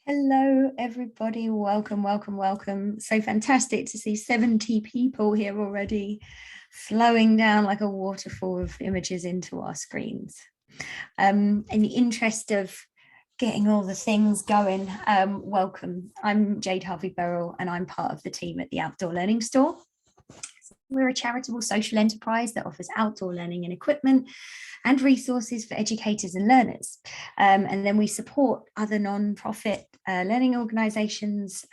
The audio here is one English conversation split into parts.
Hello, everybody. Welcome, welcome, welcome. So fantastic to see 70 people here already, flowing down like a waterfall of images into our screens. In the interest of getting all the things going, welcome. I'm Jade Harvey-Burrell, and I'm part of the team at the Outdoor Learning Store. We're a charitable social enterprise that offers outdoor learning and equipment and resources for educators and learners. And then we support other non-profit learning organisations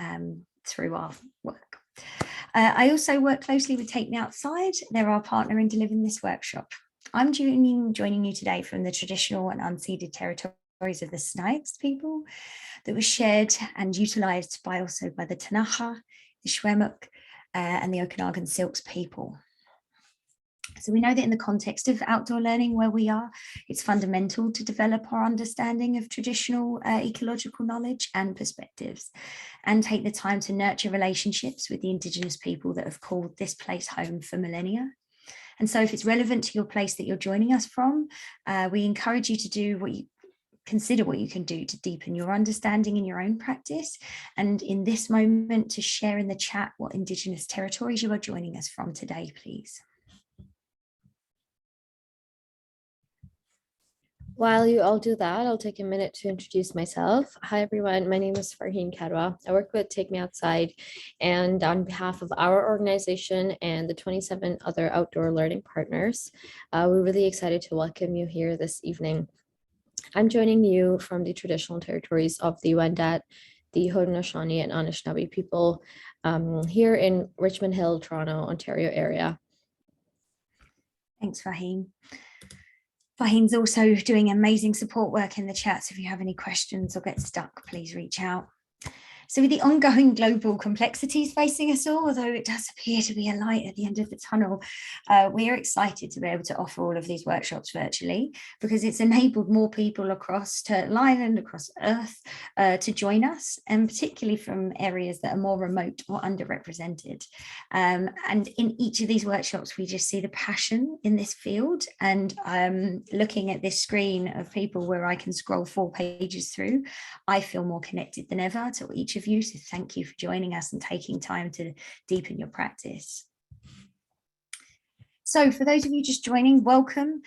through our work. I also work closely with Take Me Outside. They're our partner in delivering this workshop. I'm joining you today from the traditional and unceded territories of the Snipes people that was shared and utilised by the Tanaha, the Shwemuk, and the Okanagan Silks people. So we know that in the context of outdoor learning where we are, it's fundamental to develop our understanding of traditional ecological knowledge and perspectives, and take the time to nurture relationships with the Indigenous people that have called this place home for millennia. And so if it's relevant to your place that you're joining us from, we encourage you to do consider what you can do to deepen your understanding in your own practice, and in this moment to share in the chat what Indigenous territories you are joining us from today, please. While you all do that, I'll take a minute to introduce myself. Hi, everyone. My name is Farheen Kadwa. I work with Take Me Outside, and on behalf of our organization and the 27 other outdoor learning partners, we're really excited to welcome you here this evening. I'm joining you from the traditional territories of the Wendat, the Haudenosaunee, and Anishinaabe people here in Richmond Hill, Toronto, Ontario area. Thanks, Farheen. Farheen's also doing amazing support work in the chat, so if you have any questions or get stuck, please reach out. So with the ongoing global complexities facing us all, although it does appear to be a light at the end of the tunnel, we are excited to be able to offer all of these workshops virtually, because it's enabled more people across Turtle Island, across Earth, to join us, and particularly from areas that are more remote or underrepresented. And in each of these workshops, we just see the passion in this field. And looking at this screen of people where I can scroll 4 pages through, I feel more connected than ever to each of you. So thank you for joining us and taking time to deepen your practice. So for those of you just joining, welcome.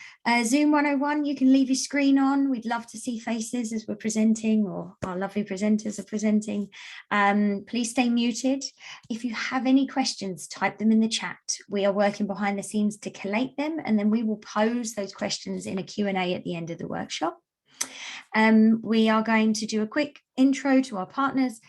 Zoom 101, you can leave your screen on. We'd love to see faces as we're presenting, or our lovely presenters are presenting. Please stay muted. If you have any questions, type them in the chat. We are working behind the scenes to collate them, and then we will pose those questions in a Q&A at the end of the workshop. We are going to do a quick intro to our partners,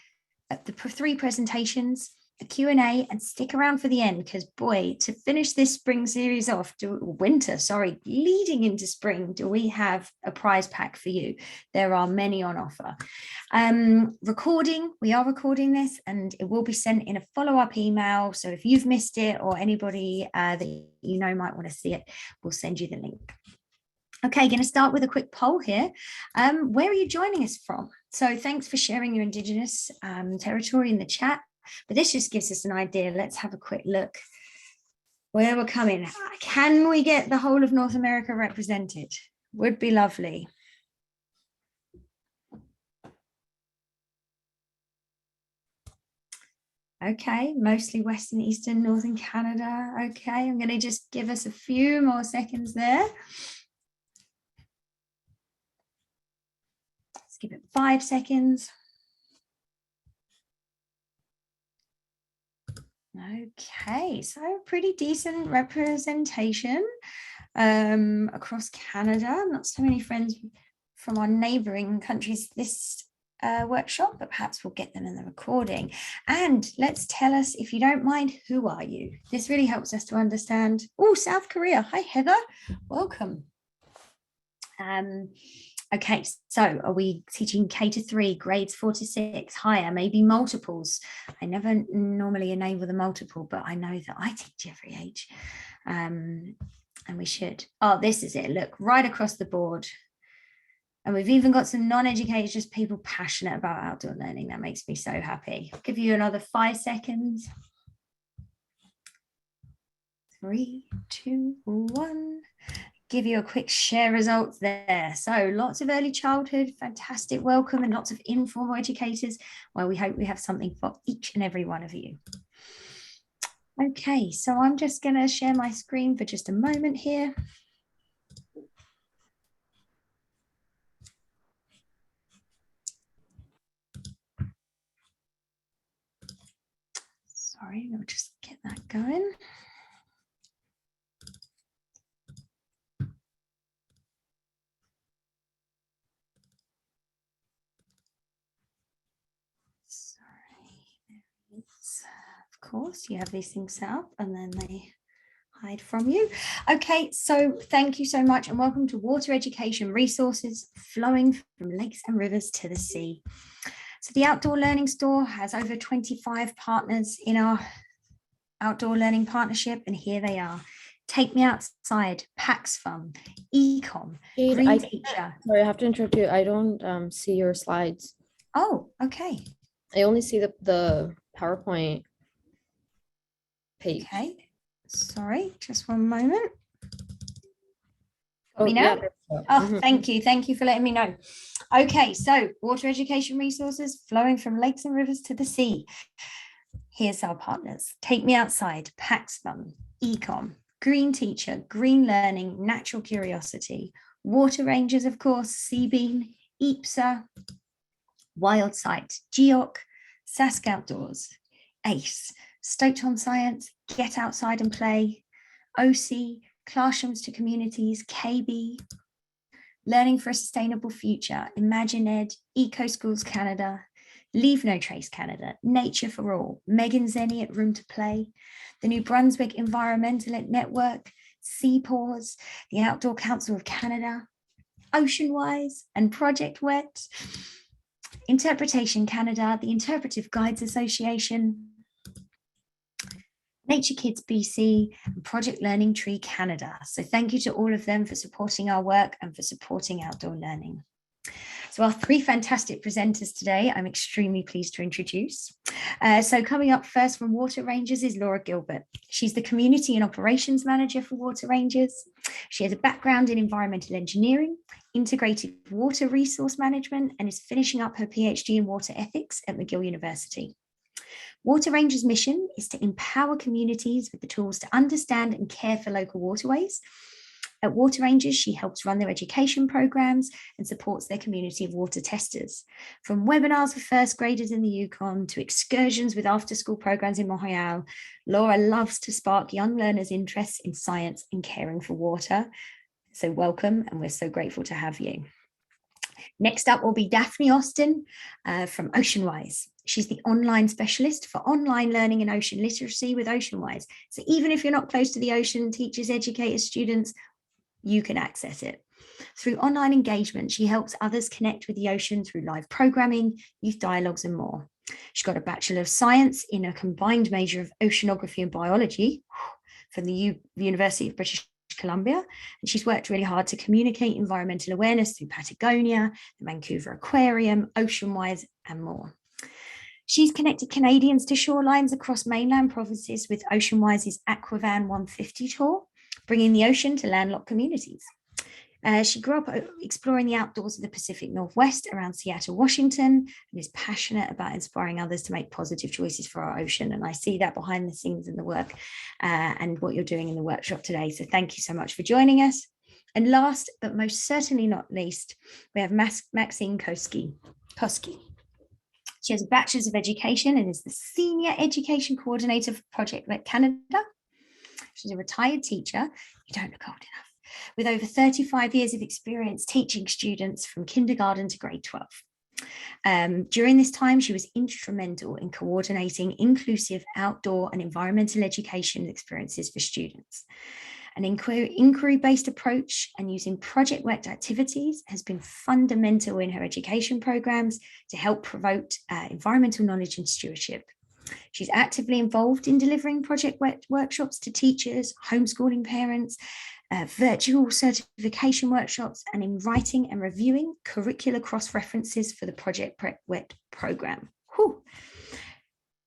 the 3 presentations, a Q&A, and stick around for the end, because boy, to finish this spring series off, leading into spring, do we have a prize pack for you. There are many on offer. We are recording this, and it will be sent in a follow-up email, so if you've missed it or anybody that you know might want to see it, we'll send you the link. Okay, going to start with a quick poll here. Where are you joining us from? So thanks for sharing your Indigenous territory in the chat, but this just gives us an idea. Let's have a quick look where we're coming. Can we get the whole of North America represented? Would be lovely. Okay, mostly Western, Eastern, Northern Canada. Okay, I'm going to just give us a few more seconds there. Give it 5 seconds. Okay, so pretty decent representation across Canada. Not so many friends from our neighbouring countries this workshop, but perhaps we'll get them in the recording. And let's tell us, if you don't mind, who are you? This really helps us to understand. Oh, South Korea. Hi, Heather. Welcome. Okay, so are we teaching K to 3, grades 4 to 6, higher, maybe multiples? I never normally enable the multiple, but I know that I teach every age, and we should. Oh, this is it. Look, right across the board. And we've even got some non-educators, just people passionate about outdoor learning. That makes me so happy. I'll give you another 5 seconds. 3, 2, 1. give you a quick share results there. So lots of early childhood, fantastic welcome, and lots of informal educators. Well, we hope we have something for each and every one of you. Okay, so I'm just going to share my screen for just a moment here. Sorry, we'll just get that going. Of course, you have these things set up and then they hide from you. Okay, so thank you so much and welcome to Water Education Resources flowing from lakes and rivers to the sea. So the Outdoor Learning Store has over 25 partners in our Outdoor Learning Partnership, and here they are. Take Me Outside, Pax Fun, Ecom, Jade, Green Teacher. Sorry, I have to interrupt you. I don't see your slides. Oh, okay. I only see the PowerPoint page. Okay, sorry, just one moment. Oh, Yeah. Oh, thank you. Thank you for letting me know. Okay, so water education resources flowing from lakes and rivers to the sea. Here's our partners. Take Me Outside, Pax Fun, Ecom, Green Teacher, Green Learning, Natural Curiosity, Water Rangers, of course, Seabeam, EAPSA, Wild Sight, GEOC, SAS Outdoors, ACE, Stoke-on Science, Get Outside and Play, OC, Classrooms to Communities, KB, Learning for a Sustainable Future, Imagine Ed, Eco Schools Canada, Leave No Trace Canada, Nature for All, Megan Zenny at Room to Play, the New Brunswick Environmental Network, Seapaws, the Outdoor Council of Canada, OceanWise and Project Wet, Interpretation Canada, the Interpretive Guides Association, Nature Kids BC, and Project Learning Tree Canada. So thank you to all of them for supporting our work and for supporting outdoor learning. So our three fantastic presenters today, I'm extremely pleased to introduce. So coming up first from Water Rangers is Laura Gilbert. She's the Community and Operations Manager for Water Rangers. She has a background in environmental engineering, integrated water resource management, and is finishing up her PhD in water ethics at McGill University. Water Rangers' mission is to empower communities with the tools to understand and care for local waterways. At Water Rangers, she helps run their education programs and supports their community of water testers. From webinars for first graders in the Yukon to excursions with after-school programs in Montreal, Laura loves to spark young learners' interests in science and caring for water. So welcome, and we're so grateful to have you. Next up will be Daphne Austin from OceanWise. She's the online specialist for online learning and ocean literacy with OceanWise. So even if you're not close to the ocean, teachers, educators, students, you can access it. Through online engagement, she helps others connect with the ocean through live programming, youth dialogues, and more. She's got a Bachelor of Science in a combined major of oceanography and biology from the University of British Columbia, and she's worked really hard to communicate environmental awareness through Patagonia, the Vancouver Aquarium, OceanWise, and more. She's connected Canadians to shorelines across mainland provinces with OceanWise's Aquavan 150 tour, bringing the ocean to landlocked communities. She grew up exploring the outdoors of the Pacific Northwest around Seattle, Washington, and is passionate about inspiring others to make positive choices for our ocean. And I see that behind the scenes in the work and what you're doing in the workshop today. So thank you so much for joining us. And last, but most certainly not least, we have Maxine Koski. She has a Bachelor's of Education and is the Senior Education Coordinator for Project Wet Canada. She's a retired teacher, you don't look old enough, with over 35 years of experience teaching students from kindergarten to grade 12. During this time, she was instrumental in coordinating inclusive outdoor and environmental education experiences for students. An inquiry-based approach and using Project Wet activities has been fundamental in her education programs to help promote environmental knowledge and stewardship. She's actively involved in delivering Project Wet workshops to teachers, homeschooling parents, virtual certification workshops, and in writing and reviewing curricular cross-references for the Project Wet program. Whew.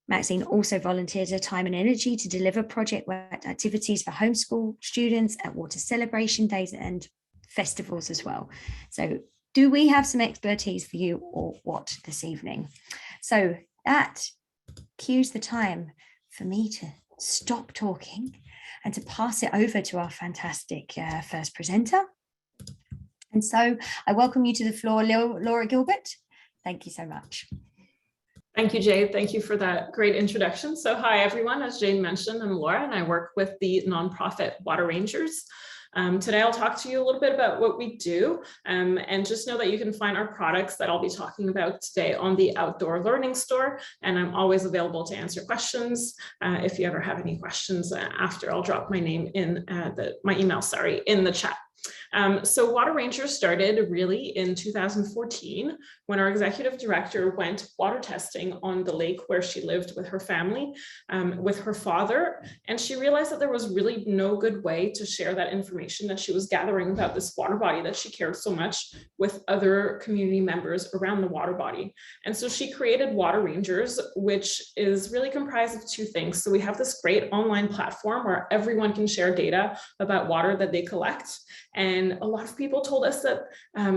Maxine also volunteers her time and energy to deliver project work activities for homeschool students at water celebration days and festivals as well. So do we have some expertise for you or what this evening? So that cues the time for me to stop talking and to pass it over to our fantastic first presenter. And so I welcome you to the floor, Laura Gilbert. Thank you so much. Thank you, Jade. Thank you for that great introduction. So hi, everyone. As Jade mentioned, I'm Laura, and I work with the nonprofit Water Rangers. Today, I'll talk to you a little bit about what we do, and just know that you can find our products that I'll be talking about today on the Outdoor Learning Store, and I'm always available to answer questions. If you ever have any questions after, I'll drop my name in my email, in the chat. So Water Rangers started really in 2014 when our executive director went water testing on the lake where she lived with her family, with her father, and she realized that there was really no good way to share that information that she was gathering about this water body that she cared so much with other community members around the water body. And so she created Water Rangers, which is really comprised of two things. So we have this great online platform where everyone can share data about water that they collect. And a lot of people told us that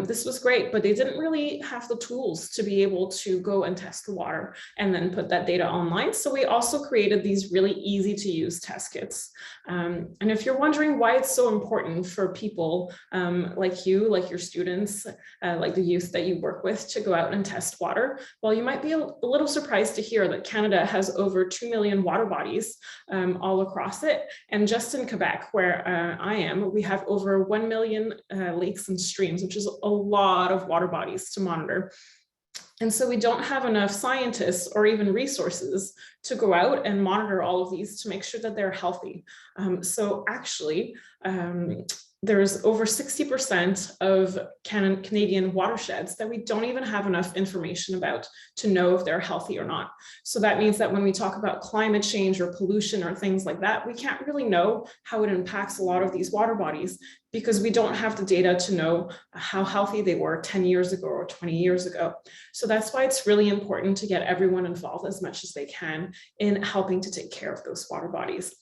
this was great, but they didn't really have the tools to be able to go and test the water and then put that data online. So we also created these really easy to use test kits. And if you're wondering why it's so important for people like you, like your students, like the youth that you work with to go out and test water, well, you might be a little surprised to hear that Canada has over 2 million water bodies all across it. And just in Quebec, where I am, we have over 1 million lakes and streams, which is a lot of water bodies to monitor. And so we don't have enough scientists or even resources to go out and monitor all of these to make sure that they're healthy. So actually, there's over 60% of Canadian watersheds that we don't even have enough information about to know if they're healthy or not. So that means that when we talk about climate change or pollution or things like that, we can't really know how it impacts a lot of these water bodies because we don't have the data to know how healthy they were 10 years ago or 20 years ago. So that's why it's really important to get everyone involved as much as they can in helping to take care of those water bodies.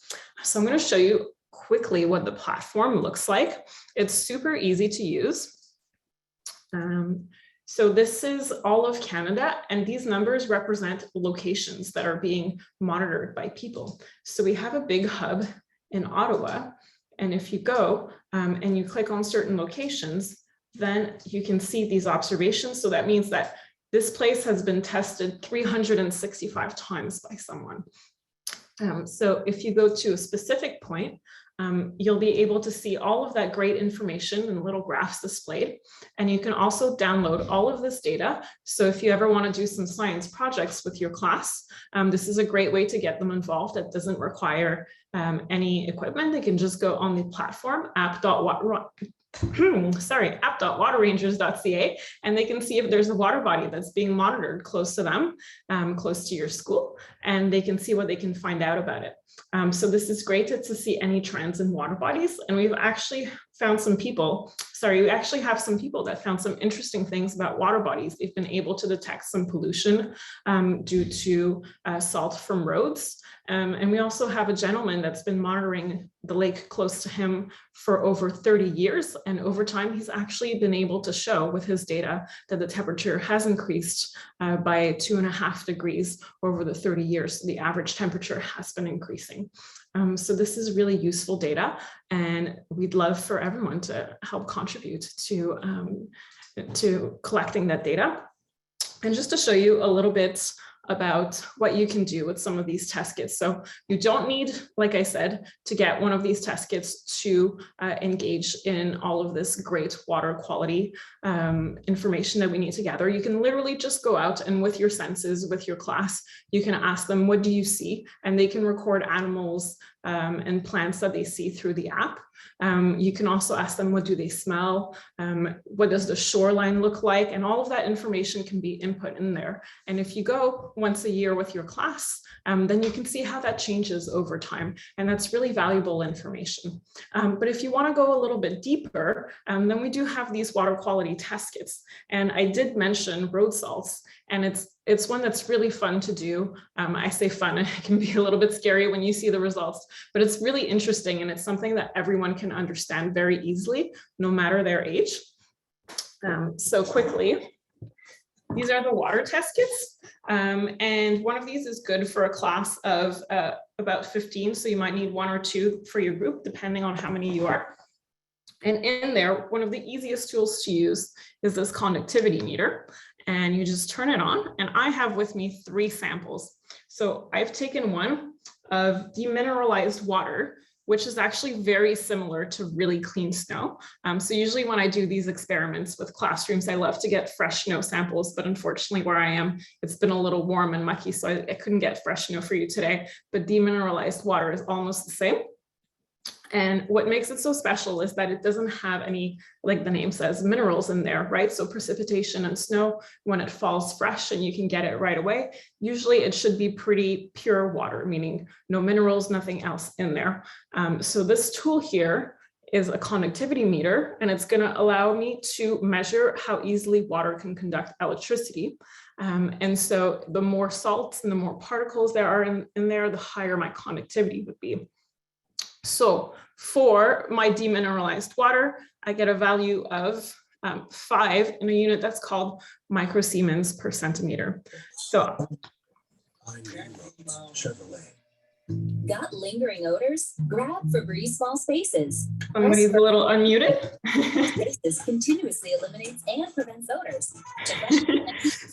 So I'm going to show you quickly what the platform looks like. It's super easy to use. So this is all of Canada, and these numbers represent locations that are being monitored by people. So we have a big hub in Ottawa, and if you go and you click on certain locations, then you can see these observations. So that means that this place has been tested 365 times by someone. So if you go to a specific point, you'll be able to see all of that great information in little graphs displayed. And you can also download all of this data. So if you ever want to do some science projects with your class, this is a great way to get them involved. It doesn't require any equipment. They can just go on the platform, app.waterrangers.ca, and they can see if there's a water body that's being monitored close to them, close to your school, and they can see what they can find out about it. So this is great to see any trends in water bodies. And we've actually found some people, we actually have some people that found some interesting things about water bodies. They've been able to detect some pollution due to salt from roads. And we also have a gentleman that's been monitoring the lake close to him for over 30 years. And over time, he's actually been able to show with his data that the temperature has increased by 2.5 degrees over the 30 years. So the average temperature has been increasing. So this is really useful data, and we'd love for everyone to help contribute to collecting that data. And just to show you a little bit about what you can do with some of these test kits. So you don't need, like I said, to get one of these test kits to engage in all of this great water quality information that we need to gather. You can literally just go out and with your senses, with your class, you can ask them, what do you see? And they can record animals and plants that they see through the app. You can also ask them, what do they smell? What does the shoreline look like? And all of that information can be input in there. And if you go once a year with your class, then you can see how that changes over time. And that's really valuable information. But if you want to go a little bit deeper, then we do have these water quality test kits. And I did mention road salts, and It's one that's really fun to do. I say fun, it can be a little bit scary when you see the results, but it's really interesting, and it's something that everyone can understand very easily, no matter their age. So quickly, these are the water test kits. And one of these is good for a class of about 15. So you might need 1 or 2 for your group, depending on how many you are. And in there, one of the easiest tools to use is this conductivity meter. And you just turn it on. And I have with me 3 samples. So I've taken one of demineralized water, which is actually very similar to really clean snow. So usually when I do these experiments with classrooms, I love to get fresh snow samples, but unfortunately where I am, it's been a little warm and mucky, so I couldn't get fresh snow for you today, but demineralized water is almost the same. And what makes it so special is that it doesn't have any, like the name says, minerals in there, right? So precipitation and snow, when it falls fresh and you can get it right away, usually it should be pretty pure water, meaning no minerals, nothing else in there. So this tool here is a conductivity meter, and it's going to allow me to measure how easily water can conduct electricity. And so the more salts and the more particles there are in there, the higher my conductivity would be. So for my demineralized water, I get a value of 5 in a unit that's called microsiemens per centimeter. So Chevrolet. Got lingering odors? Grab Febreze Small Spaces. Somebody's a little unmuted. Spaces continuously eliminates and prevents odors.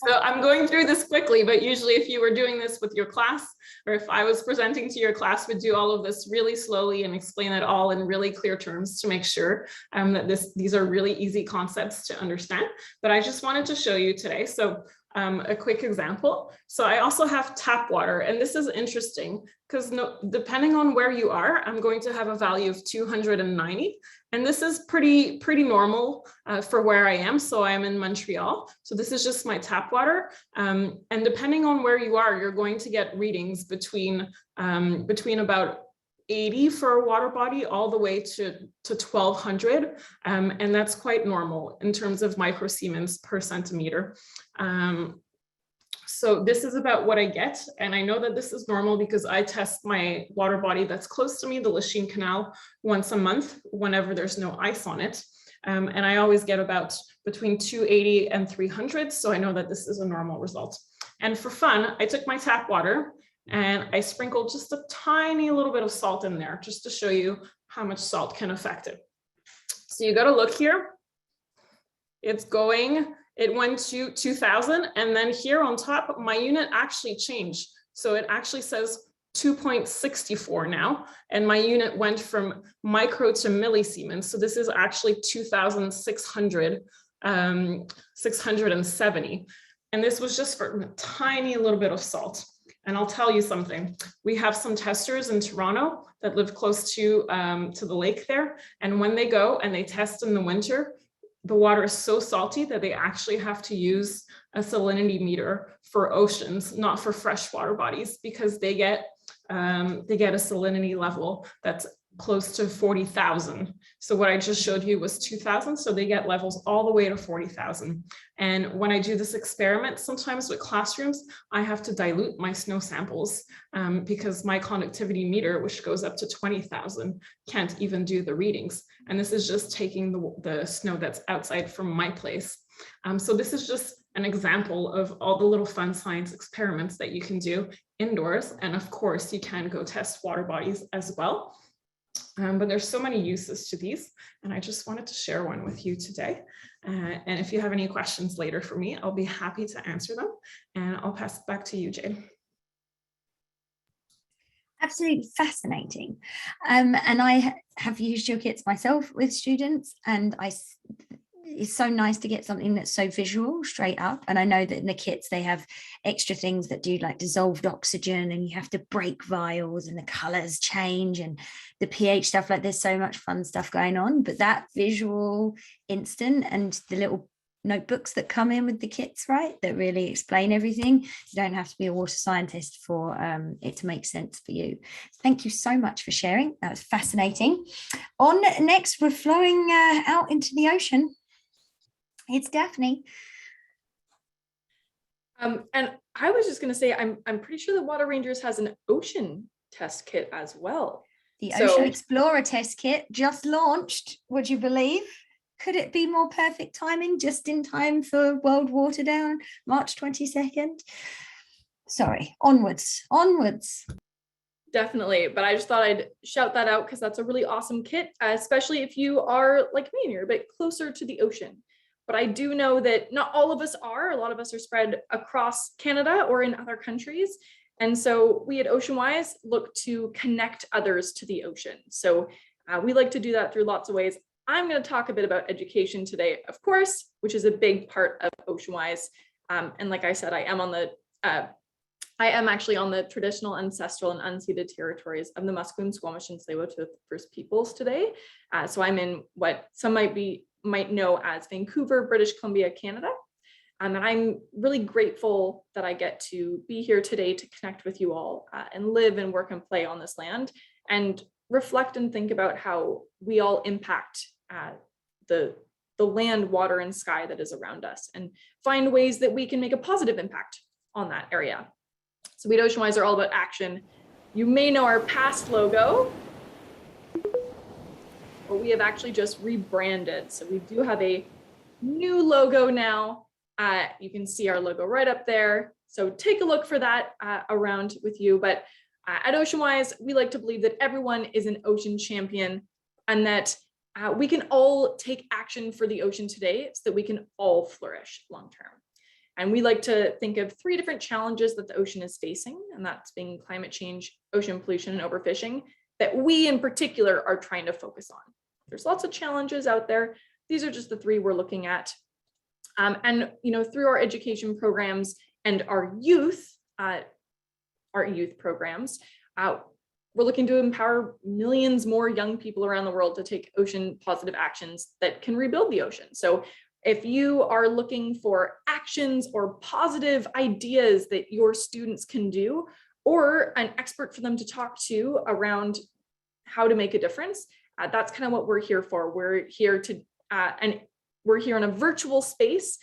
So I'm going through this quickly, but usually if you were doing this with your class, or if I was presenting to your class, would do all of this really slowly and explain it all in really clear terms to make sure that these are really easy concepts to understand. But I just wanted to show you today. So a quick example. So I also have tap water, and this is interesting because depending on where you are, I'm going to have a value of 290. And this is pretty normal for where I am. So I'm in Montreal. So this is just my tap water. And depending on where you are, you're going to get readings between about 80 for a water body all the way to 1200. And that's quite normal in terms of microsiemens per centimeter. So this is about what I get. And I know that this is normal because I test my water body that's close to me, the Lachine Canal, once a month whenever there's no ice on it. And I always get about between 280 and 300. So I know that this is a normal result. And for fun, I took my tap water and I sprinkled just a tiny little bit of salt in there just to show you how much salt can affect it. So you got to look here. It went to 2000, and then here on top, my unit actually changed. So it actually says 2.64 now, and my unit went from micro to millisiemens. So this is actually 2,670. And this was just for a tiny little bit of salt. And I'll tell you something, we have some testers in Toronto that live close to the lake there. And when they go and they test in the winter, the water is so salty that they actually have to use a salinity meter for oceans, not for freshwater bodies, because they get a salinity level that's close to 40,000. So what I just showed you was 2,000. So they get levels all the way to 40,000. And when I do this experiment, sometimes with classrooms, I have to dilute my snow samples because my conductivity meter, which goes up to 20,000, can't even do the readings. And this is just taking the snow that's outside from my place. So this is just an example of all the little fun science experiments that you can do indoors. And of course, you can go test water bodies as well. But there's so many uses to these, and I just wanted to share one with you today. And if you have any questions later for me, I'll be happy to answer them. And I'll pass it back to you, Jade. Absolutely fascinating. And I have used your kits myself with students, and it's so nice to get something that's so visual straight up. And I know that in the kits they have extra things that do like dissolved oxygen, and you have to break vials and the colors change and the pH stuff. Like there's so much fun stuff going on, but that visual instant and the little notebooks that come in with the kits, right, that really explain everything. You don't have to be a water scientist for it to make sense for you. Thank you so much for sharing. That was fascinating. On next, we're flowing out into the ocean. It's Daphne. And I was just going to say, I'm pretty sure the Water Rangers has an ocean test kit as well. The So- Ocean Explorer test kit just launched, would you believe? Could it be more perfect timing, just in time for World Water Down, March 22nd? Sorry, onwards. Definitely, but I just thought I'd shout that out because that's a really awesome kit, especially if you are like me and you're a bit closer to the ocean. But I do know that not all of us are. A lot of us are spread across Canada or in other countries. And so we at OceanWise look to connect others to the ocean. So we like to do that through lots of ways. I'm going to talk a bit about education today, of course, which is a big part of OceanWise. And like I said, I am actually on the traditional, ancestral, and unceded territories of the Musqueam, Squamish, and Tsleil-Waututh First Peoples today. So I'm in what some might know as Vancouver, British Columbia, Canada. And I'm really grateful that I get to be here today to connect with you all and live and work and play on this land and reflect and think about how we all impact the land, water, and sky that is around us and find ways that we can make a positive impact on that area. So we at OceanWise are all about action. You may know our past logo, but we have actually just rebranded. So we do have a new logo now. You can see our logo right up there. So take a look for that around with you. But at OceanWise, we like to believe that everyone is an ocean champion and that we can all take action for the ocean today so that we can all flourish long term. And we like to think of 3 different challenges that the ocean is facing, and that's being climate change, ocean pollution, and overfishing, that we in particular are trying to focus on. There's lots of challenges out there. These are just the 3 we're looking at. And through our education programs and our youth programs, we're looking to empower millions more young people around the world to take ocean positive actions that can rebuild the ocean. So if you are looking for actions or positive ideas that your students can do, or an expert for them to talk to around how to make a difference, that's kind of what we're here for. We're here to, and we're here in a virtual space,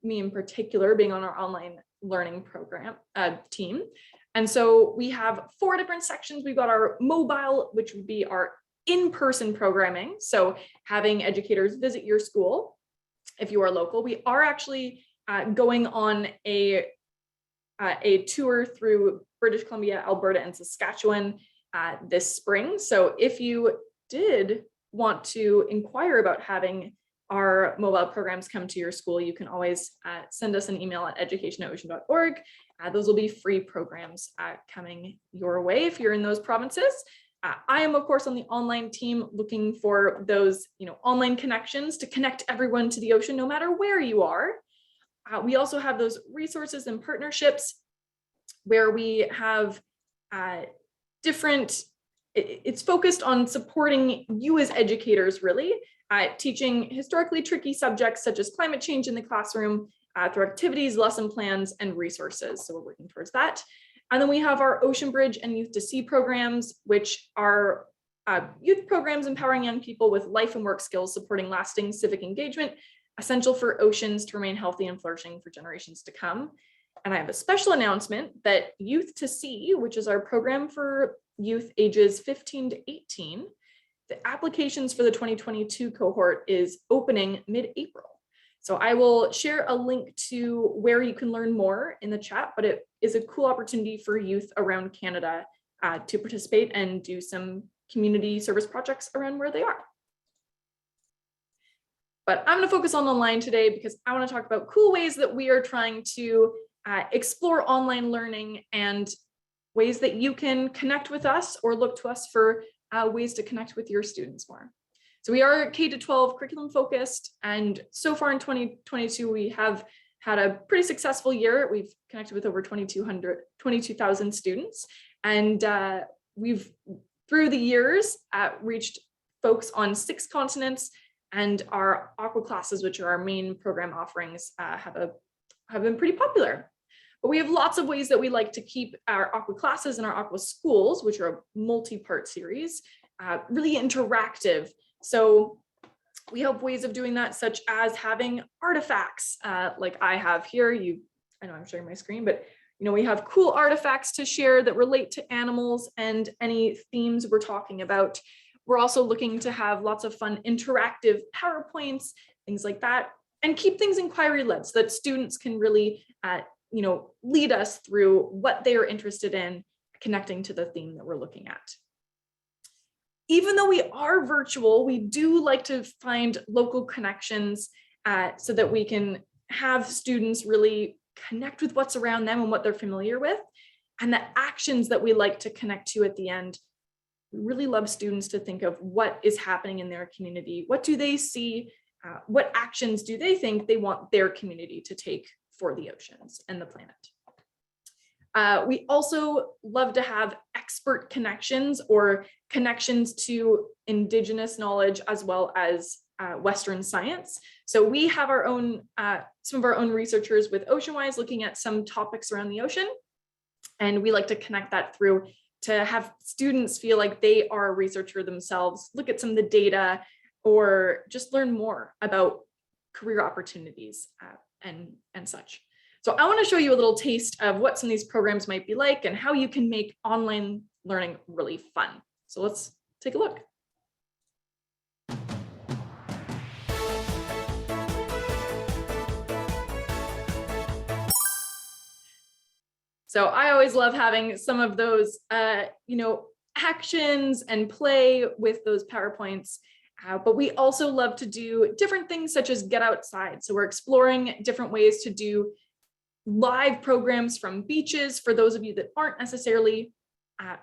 me in particular being on our online learning program team. And so we have 4 different sections. We've got our mobile, which would be our in-person programming. So having educators visit your school if you are local. We are actually going on a tour through British Columbia, Alberta, and Saskatchewan this spring. So if you did want to inquire about having our mobile programs come to your school, you can always send us an email at education@ocean.org. Those will be free programs coming your way if you're in those provinces. I am, of course, on the online team looking for those online connections to connect everyone to the ocean, no matter where you are. We also have those resources and partnerships where we have it's focused on supporting you as educators, really, teaching historically tricky subjects such as climate change in the classroom through activities, lesson plans, and resources. So we're working towards that. And then we have our Ocean Bridge and Youth to Sea programs, which are youth programs empowering young people with life and work skills, supporting lasting civic engagement, essential for oceans to remain healthy and flourishing for generations to come. And I have a special announcement that Youth to Sea, which is our program for youth ages 15 to 18, the applications for the 2022 cohort is opening mid-April. So I will share a link to where you can learn more in the chat, but it is a cool opportunity for youth around Canada to participate and do some community service projects around where they are. But I'm going to focus on online today because I want to talk about cool ways that we are trying to explore online learning and ways that you can connect with us or look to us for ways to connect with your students more. So we are K-12 curriculum focused, and so far in 2022, we have had a pretty successful year. We've connected with over 22,000 students, and we've, through the years, reached folks on 6 continents, and our aqua classes, which are our main program offerings, have been pretty popular. But we have lots of ways that we like to keep our aqua classes and our aqua schools, which are a multi-part series, really interactive. So we have ways of doing that, such as having artifacts like I have here. You I know I'm sharing my screen, but we have cool artifacts to share that relate to animals and any themes we're talking about. We're also looking to have lots of fun interactive PowerPoints, things like that, and keep things inquiry-led so that students can really, lead us through what they are interested in, connecting to the theme that we're looking at. Even though we are virtual, we do like to find local connections so that we can have students really connect with what's around them and what they're familiar with. And the actions that we like to connect to at the end, we really love students to think of what is happening in their community. What do they see? What actions do they think they want their community to take for the oceans and the planet? We also love to have expert connections or connections to Indigenous knowledge as well as Western science. So we have our own, some of our own researchers with OceanWise looking at some topics around the ocean. And we like to connect that through to have students feel like they are a researcher themselves, look at some of the data, or just learn more about career opportunities and such. So I want to show you a little taste of what some of these programs might be like and how you can make online learning really fun. So let's take a look. So I always love having some of those, actions and play with those PowerPoints. But we also love to do different things such as get outside. So we're exploring different ways to do live programs from beaches for those of you that aren't necessarily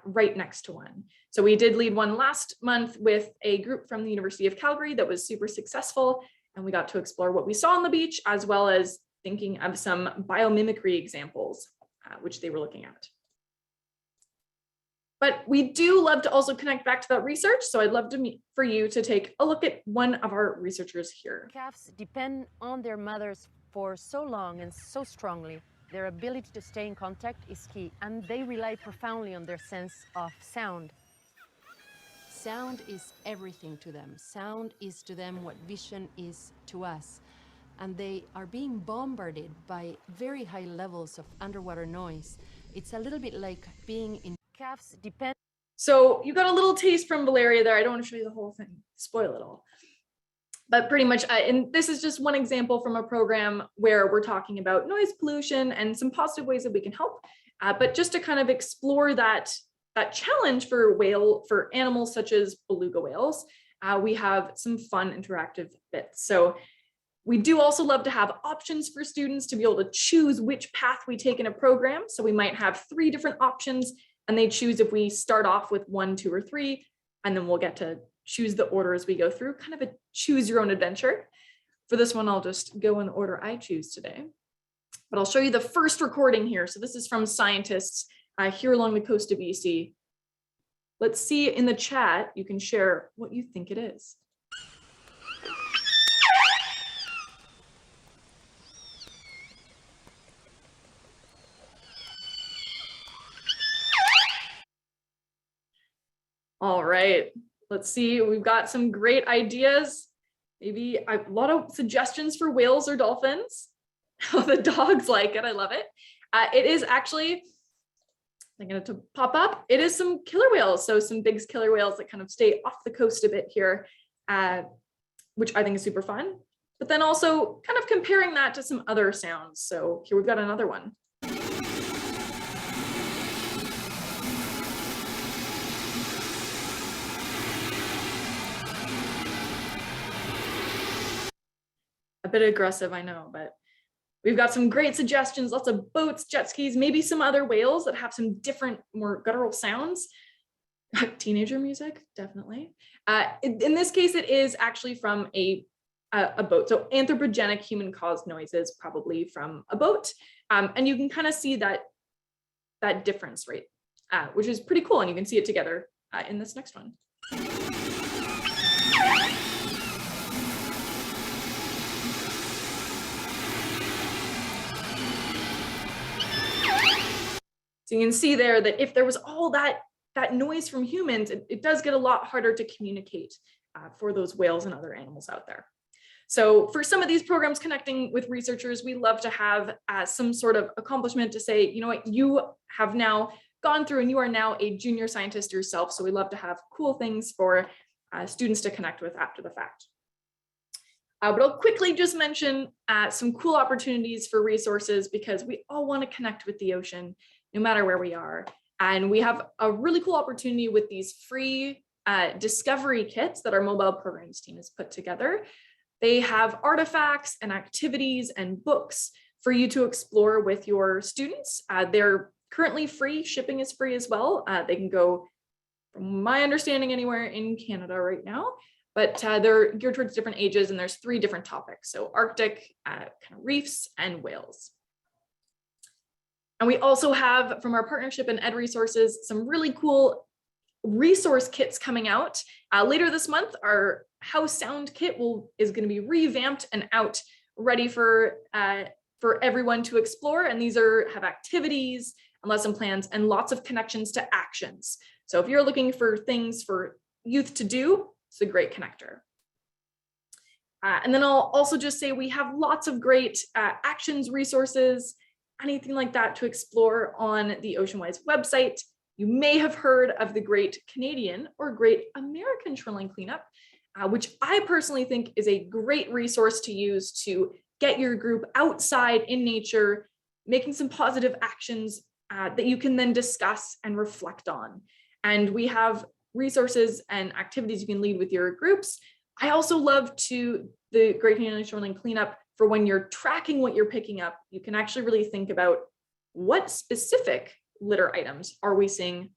right next to one. So we did lead one last month with a group from the University of Calgary that was super successful. And we got to explore what we saw on the beach, as well as thinking of some biomimicry examples, which they were looking at. But we do love to also connect back to that research. So I'd love for you to take a look at one of our researchers here. Calves depend on their mothers for so long and so strongly. Their ability to stay in contact is key, and they rely profoundly on their sense of sound. Sound is everything to them. Sound is to them what vision is to us. And they are being bombarded by very high levels of underwater noise. It's a little bit like being in calves depend. So you got a little taste from Valeria there. I don't want to show you the whole thing, spoil it all. But pretty much, and this is just one example from a program where we're talking about noise pollution and some positive ways that we can help. But just to kind of explore that challenge for animals such as beluga whales, we have some fun interactive bits. So we do also love to have options for students to be able to choose which path we take in a program. So we might have 3 different options, and they choose if we start off with 1, 2, or 3, and then we'll get to choose the order as we go through, kind of a choose your own adventure. For this one, I'll just go in the order I choose today. But I'll show you the first recording here. So this is from scientists here along the coast of BC. Let's see in the chat, you can share what you think it is. All right, let's see. We've got some great ideas. Maybe a lot of suggestions for whales or dolphins. Oh, the dogs like it. I love it. It is actually, I'm going to pop up. It is some killer whales. So some big killer whales that kind of stay off the coast a bit here, which I think is super fun. But then also kind of comparing that to some other sounds. So here we've got another one. A bit aggressive, I know, but we've got some great suggestions, lots of boats, jet skis, maybe some other whales that have some different, more guttural sounds. Teenager music, definitely. In this case, it is actually from a boat. So anthropogenic human-caused noises, probably from a boat. And you can kind of see that difference, right? Which is pretty cool. And you can see it together in this next one. So you can see there that if there was all that noise from humans, it does get a lot harder to communicate for those whales and other animals out there. So for some of these programs connecting with researchers, we love to have some sort of accomplishment to say, you know what, you have now gone through and you are now a junior scientist yourself. So we love to have cool things for students to connect with after the fact. But I'll quickly just mention some cool opportunities for resources, because we all want to connect with the ocean no matter where we are. And we have a really cool opportunity with these free discovery kits that our mobile programs team has put together. They have artifacts and activities and books for you to explore with your students. They're currently free, shipping is free as well. They can go, from my understanding, anywhere in Canada right now, but they're geared towards different ages, and there's 3 different topics. So Arctic, kind of reefs, and whales. And we also have, from our partnership and Ed Resources, some really cool resource kits coming out. Later this month, our How Sound kit is going to be revamped and out, ready for everyone to explore. And these have activities and lesson plans and lots of connections to actions. So if you're looking for things for youth to do, it's a great connector. And then I'll also just say we have lots of great actions, resources, anything like that to explore on the OceanWise website. You may have heard of the Great Canadian or Great American Shoreline Cleanup, which I personally think is a great resource to use to get your group outside in nature, making some positive actions that you can then discuss and reflect on. And we have resources and activities you can lead with your groups. I also love the Great Canadian Shoreline Cleanup for when you're tracking what you're picking up. You can actually really think about what specific litter items are we seeing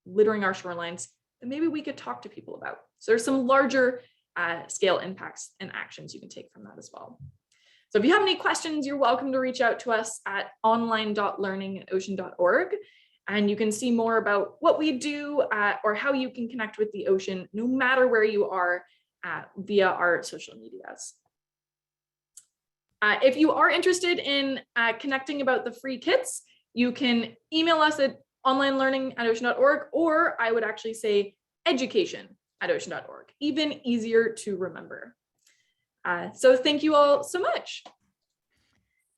littering our shorelines that maybe we could talk to people about. So there's some larger scale impacts and actions you can take from that as well. So if you have any questions, you're welcome to reach out to us at online.learning@ocean.org. And you can see more about what we do or how you can connect with the ocean, no matter where you are, via our social medias. If you are interested in connecting about the free kits, you can email us at onlinelearning@ocean.org, or I would actually say education@ocean.org, even easier to remember. So thank you all so much.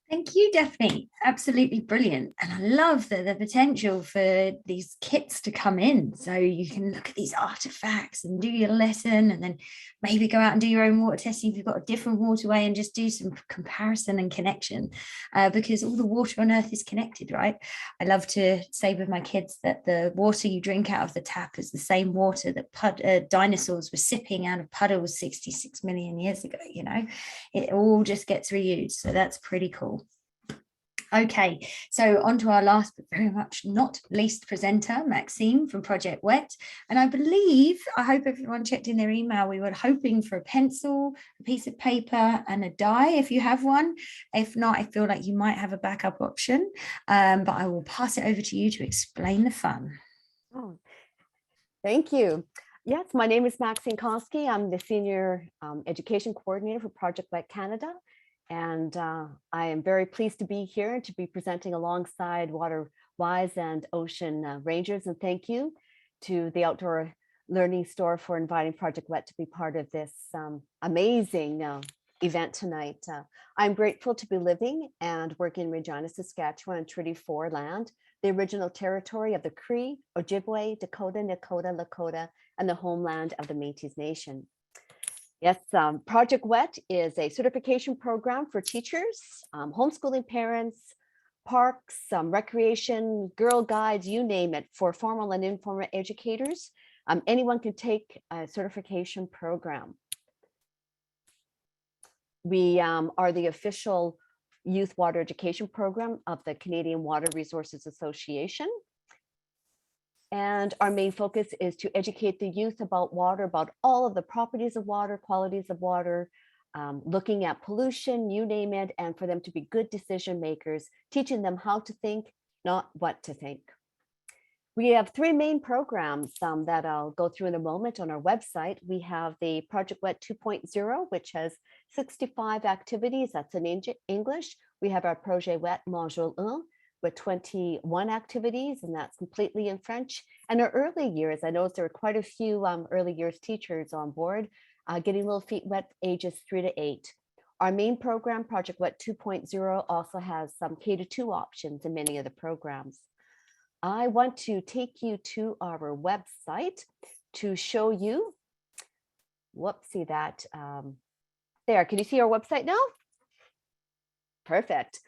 Thank you, Daphne. Absolutely brilliant. And I love the potential for these kits to come in. So you can look at these artifacts and do your lesson, and then maybe go out and do your own water testing if you've got a different waterway, and just do some comparison and connection, because all the water on Earth is connected, right? I love to say with my kids that the water you drink out of the tap is the same water that dinosaurs were sipping out of puddles 66 million years ago. You know, it all just gets reused. So that's pretty cool. Okay, so on to our last but very much not least presenter, Maxime from Project WET. And I hope everyone checked in their email. We were hoping for a pencil, a piece of paper, and a die if you have one. If not, I feel like you might have a backup option, but I will pass it over to you to explain the fun. Oh, thank you. Yes, my name is Maxine Koski. I'm the Senior Education Coordinator for Project WET Canada. And I am very pleased to be here and to be presenting alongside OceanWise and Ocean Rangers. And thank you to the Outdoor Learning Store for inviting Project WET to be part of this amazing event tonight. I'm grateful to be living and working in Regina, Saskatchewan, on Treaty 4 land, the original territory of the Cree, Ojibwe, Dakota, Nakota, Lakota, and the homeland of the Métis Nation. Yes, Project WET is a certification program for teachers, homeschooling parents, parks, recreation, Girl Guides, you name it, for formal and informal educators. Anyone can take a certification program. We are the official youth water education program of the Canadian Water Resources Association. And our main focus is to educate the youth about water, about all of the properties of water, qualities of water, looking at pollution, you name it, and for them to be good decision makers, teaching them how to think, not what to think. We have 3 main programs that I'll go through in a moment on our website. We have the Project WET 2.0, which has 65 activities. That's in English. We have our Projet WET Module 1, with 21 activities, and that's completely in French. And our early years, I noticed there were quite a few early years teachers on board. getting little feet wet ages 3 to 8. Our main program, Project Wet 2.0, also has some K-2 options in many of the programs. I want to take you to our website to show you, whoopsie that, there, can you see our website now? Perfect.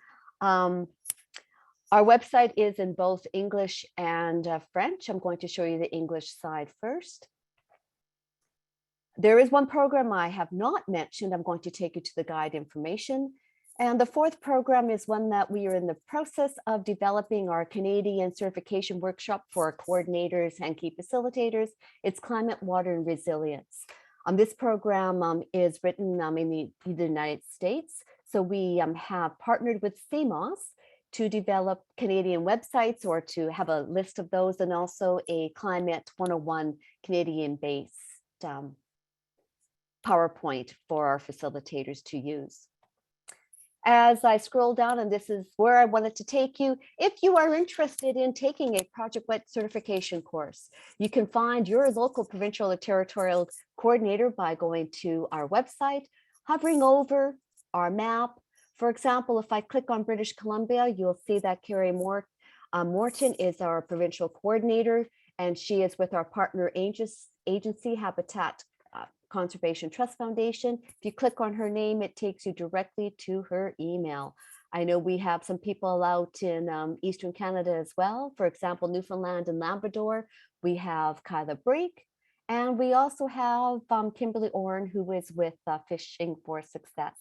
Our website is in both English and French. I'm going to show you the English side first. There is one program I have not mentioned. I'm going to take you to the guide information. And the fourth program is one that we are in the process of developing, our Canadian certification workshop for our coordinators and key facilitators. It's Climate, Water, and Resilience. This program is written in the United States. So we have partnered with CMOS to develop Canadian websites, or to have a list of those, and also a Climate 101 Canadian-based PowerPoint for our facilitators to use. As I scroll down, and this is where I wanted to take you, if you are interested in taking a Project Wet certification course, you can find your local provincial or territorial coordinator by going to our website, hovering over our map. For example, if I click on British Columbia, you'll see that Carrie Morton is our provincial coordinator, and she is with our partner agency, Habitat Conservation Trust Foundation. If you click on her name, it takes you directly to her email. I know we have some people out in Eastern Canada as well. For example, Newfoundland and Labrador, we have Kyla Brake, and we also have Kimberly Orn, who is with Fishing for Success.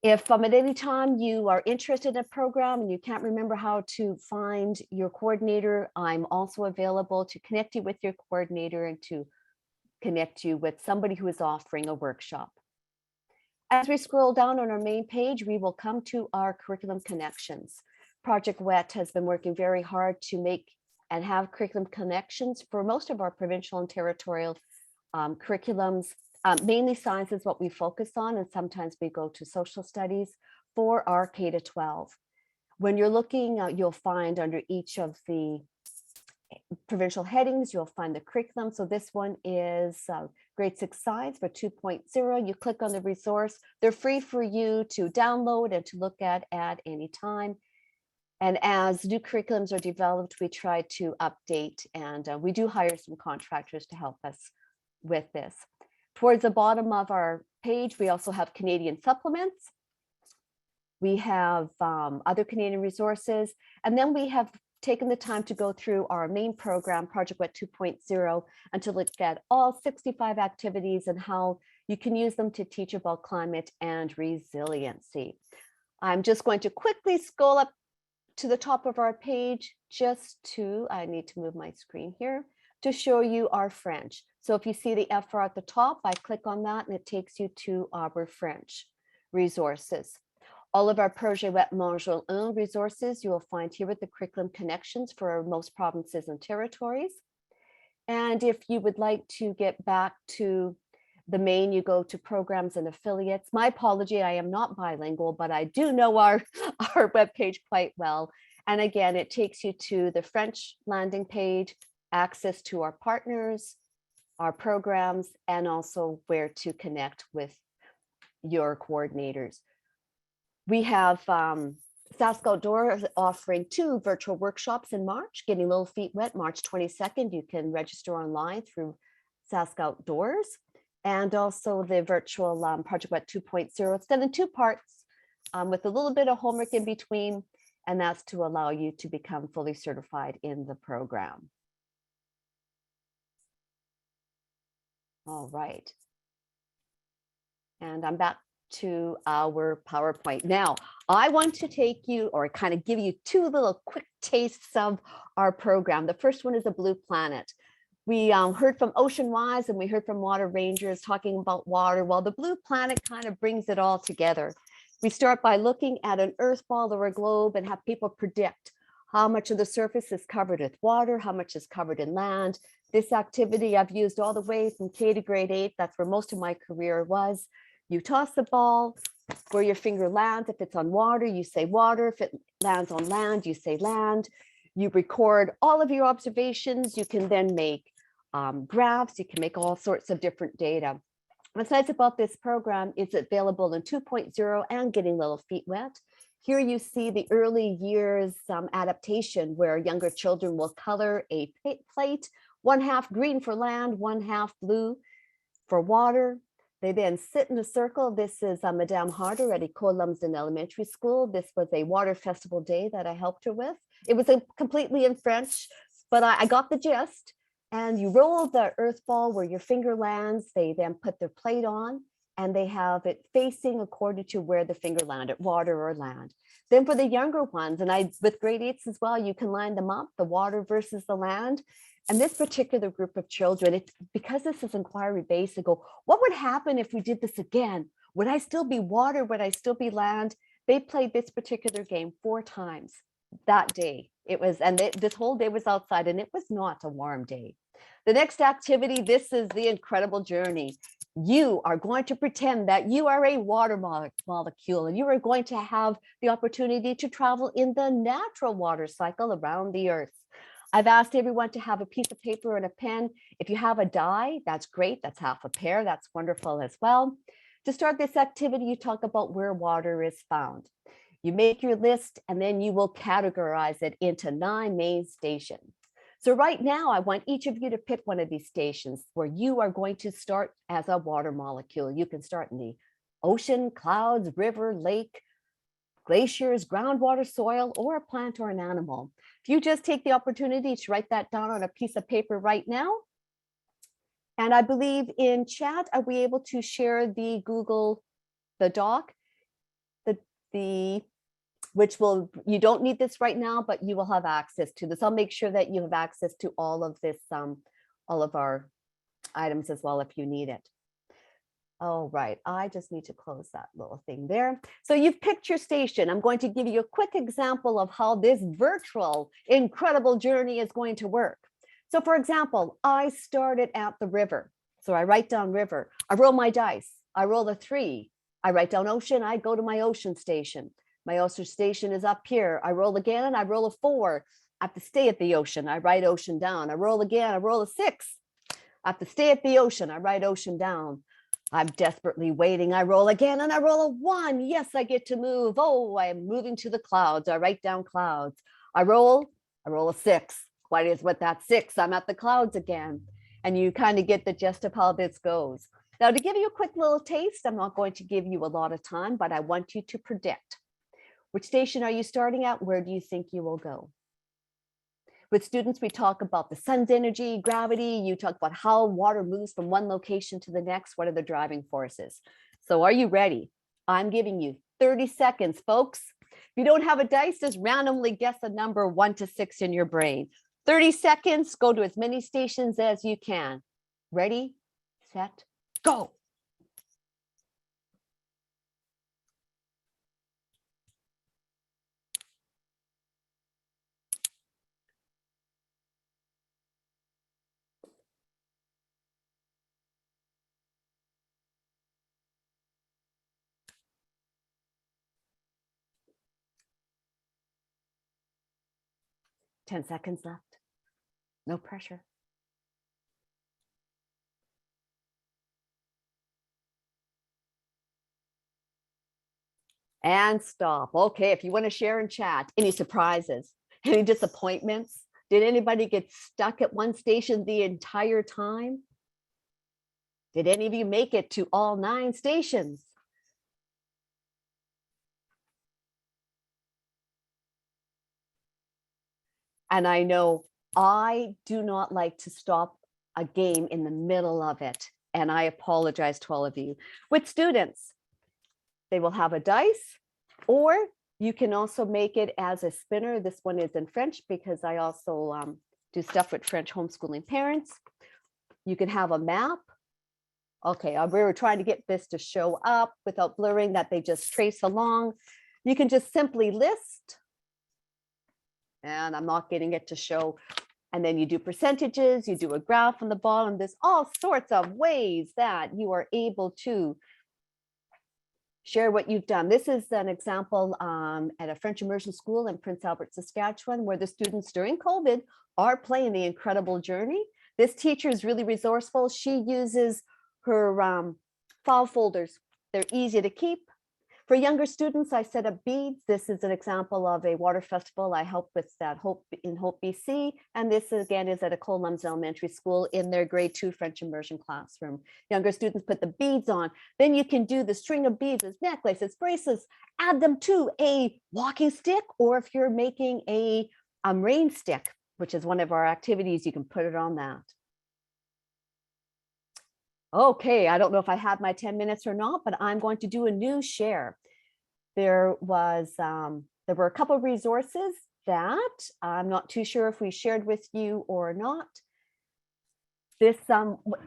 If at any time you are interested in a program and you can't remember how to find your coordinator, I'm also available to connect you with your coordinator and to connect you with somebody who is offering a workshop. As we scroll down on our main page, we will come to our curriculum connections. Project WET has been working very hard to make and have curriculum connections for most of our provincial and territorial curriculums. Mainly science is what we focus on, and sometimes we go to social studies for our K-12. When you're looking, you'll find under each of the provincial headings, you'll find the curriculum. So this one is grade 6 science for 2.0. You click on the resource. They're free for you to download and to look at any time. And as new curriculums are developed, we try to update, and we do hire some contractors to help us with this. Towards the bottom of our page, we also have Canadian supplements. We have other Canadian resources, and then we have taken the time to go through our main program, Project WET 2.0, and to look at all 65 activities and how you can use them to teach about climate and resiliency. I'm just going to quickly scroll up to the top of our page I need to move my screen here, to show you our French. So if you see the FR at the top, I click on that and it takes you to our French resources. All of our Projet WET Module 1 resources you will find here with the curriculum connections for most provinces and territories. And if you would like to get back to the main, you go to programs and affiliates. My apology, I am not bilingual, but I do know our webpage quite well. And again, it takes you to the French landing page, access to our partners, our programs, and also where to connect with your coordinators. We have SAS Outdoors offering 2 virtual workshops in March, Getting Little Feet Wet, March 22nd. You can register online through SAS Outdoors, and also the virtual Project WET 2.0. It's done in 2 parts with a little bit of homework in between, and that's to allow you to become fully certified in the program. All right. And I'm back to our PowerPoint. Now, I want to take you, or kind of give you 2 little quick tastes of our program. The first one is a blue planet. We heard from OceanWise and we heard from water rangers talking about water. Well, the blue planet kind of brings it all together. We start by looking at an earth ball or a globe and have people predict how much of the surface is covered with water, how much is covered in land. This activity I've used all the way from K to grade 8. That's where most of my career was. You toss the ball where your finger lands. If it's on water, you say water. If it lands on land, you say land. You record all of your observations. You can then make graphs, you can make all sorts of different data. What's nice about this program is it's available in 2.0 and getting little feet wet. Here you see the early years adaptation where younger children will color a plate, 1/2 green for land, 1/2 blue for water. They then sit in a circle. This is Madame Harder at École Lumsden Elementary School. This was a water festival day that I helped her with. It was completely in French, but I got the gist. And you roll the earth ball where your finger lands. They then put their plate on and they have it facing according to where the finger landed, water or land. Then for the younger ones, and with grade 8s as well, you can line them up, the water versus the land. And this particular group of children, because this is inquiry based, they go, what would happen if we did this again? Would I still be water? Would I still be land? They played this particular game 4 times that day. It was, and this whole day was outside and it was not a warm day. The next activity, this is the incredible journey. You are going to pretend that you are a water molecule and you are going to have the opportunity to travel in the natural water cycle around the earth. I've asked everyone to have a piece of paper and a pen. If you have a die, that's great. That's half a pair. That's wonderful as well. To start this activity, you talk about where water is found. You make your list and then you will categorize it into 9 main stations. So right now, I want each of you to pick one of these stations where you are going to start as a water molecule. You can start in the ocean, clouds, river, lake, glaciers, groundwater, soil, or a plant or an animal. If you just take the opportunity to write that down on a piece of paper right now. And I believe in chat, are we able to share the the doc, which will, you don't need this right now, but you will have access to this. I'll make sure that you have access to all of this, all of our items as well if you need it. All right, I just need to close that little thing there. So you've picked your station. I'm going to give you a quick example of how this virtual incredible journey is going to work. So for example, I started at the river. So I write down river, I roll my dice, I roll a 3, I write down ocean, I go to my ocean station. My ocean station is up here. I roll again and I roll a 4. I have to stay at the ocean. I write ocean down. I roll again. I roll a 6. I have to stay at the ocean. I write ocean down. I'm desperately waiting. I roll again and I roll a 1. Yes, I get to move. Oh, I'm moving to the clouds. I write down clouds. I roll a 6. What is with that 6? I'm at the clouds again. And you kind of get the gist of how this goes. Now, to give you a quick little taste, I'm not going to give you a lot of time, but I want you to predict. Which station are you starting at? Where do you think you will go? With students, we talk about the sun's energy, gravity. You talk about how water moves from one location to the next. What are the driving forces? So are you ready? I'm giving you 30 seconds, folks. If you don't have a dice, just randomly guess a number 1 to 6 in your brain. 30 seconds, go to as many stations as you can. Ready, set, go. Ten seconds left. No pressure. And stop. Okay, if you want to share in chat, any surprises, any disappointments? Did anybody get stuck at one station the entire time? Did any of you make it to all 9 stations? And I know I do not like to stop a game in the middle of it. And I apologize to all of you. With students, they will have a dice, or you can also make it as a spinner. This one is in French because I also do stuff with French homeschooling parents. You can have a map. Okay, we were trying to get this to show up without blurring, that they just trace along. You can just simply list. And I'm not getting it to show. And then you do percentages, you do a graph on the bottom. There's all sorts of ways that you are able to share what you've done. This is an example at a French immersion school in Prince Albert, Saskatchewan, where the students during COVID are playing the incredible journey. This teacher is really resourceful. She uses her file folders. They're easy to keep. For younger students, I set up beads. This is an example of a water festival I helped with at Hope BC. And this again is at a Columns Elementary School in their grade 2 French immersion classroom. Younger students put the beads on. Then you can do the string of beads as necklaces, bracelets, add them to a walking stick, or if you're making a rain stick, which is one of our activities, you can put it on that. Okay, I don't know if I have my 10 minutes or not, but I'm going to do a new share. There were a couple of resources that I'm not too sure if we shared with you or not. This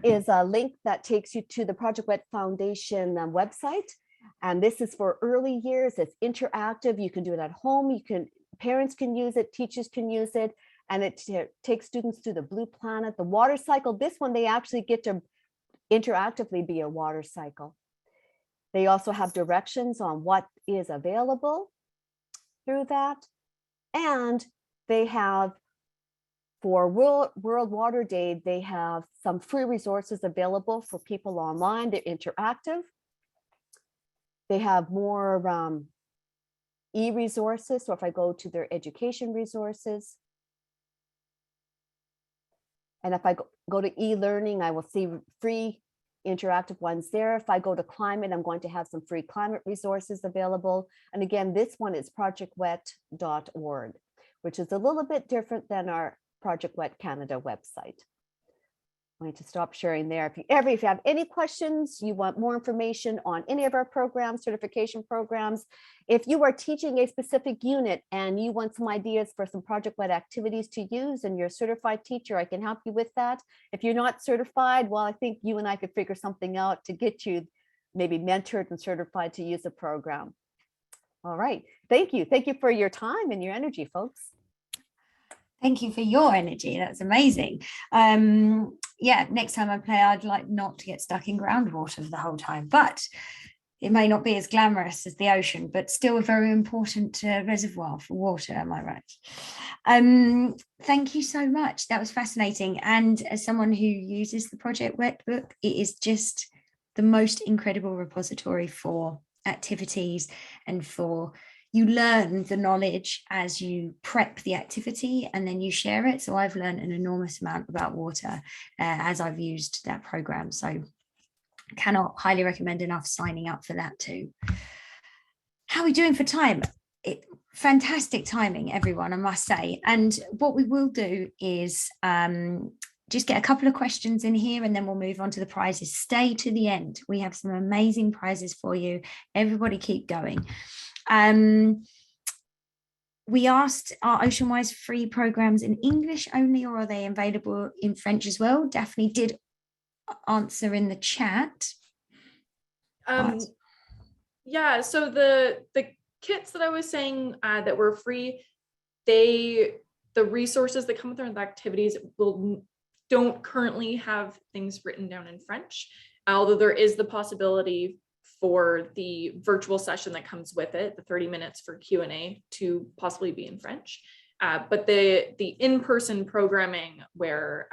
is a link that takes you to the Project WET Foundation website. And this is for early years. It's interactive. You can do it at home. Parents can use it, teachers can use it, and it takes students through the Blue Planet, the water cycle. This one, they actually get to interactively be a water cycle. They also have directions on what is available through that. And they have, for World Water Day, they have some free resources available for people online. They're interactive. They have more e-resources. So if I go to their education resources, and if I go to e-learning, I will see free interactive ones there. If I go to climate, I'm going to have some free climate resources available. And again, this one is projectwet.org, which is a little bit different than our Project WET Canada website. I'm going to stop sharing there. If you have any questions, you want more information on any of our programs, certification programs, if you are teaching a specific unit and you want some ideas for some Project WET activities to use and you're a certified teacher, I can help you with that. If you're not certified, well, I think you and I could figure something out to get you maybe mentored and certified to use a program. All right. Thank you. Thank you for your time and your energy, folks. Thank you for your energy. That's amazing. Yeah, next time I play, I'd like not to get stuck in groundwater the whole time, but it may not be as glamorous as the ocean, but still a very important reservoir for water. Am I right? Thank you so much. That was fascinating. And as someone who uses the Project WET book, it is just the most incredible repository for activities and for you learn the knowledge as you prep the activity and then you share it. So I've learned an enormous amount about water as I've used that program. So cannot highly recommend enough signing up for that too. How are we doing for time? Fantastic timing, everyone, I must say. And what we will do is just get a couple of questions in here and then we'll move on to the prizes. Stay to the end. We have some amazing prizes for you. Everybody keep going. We asked, are OceanWise free programs in English only, or are they available in French as well? Daphne did answer in the chat. Yeah, so the kits that I was saying that were free, the resources that come with their activities don't currently have things written down in French, although there is the possibility for the virtual session that comes with it, the 30 minutes for Q&A, to possibly be in French. But the in-person programming where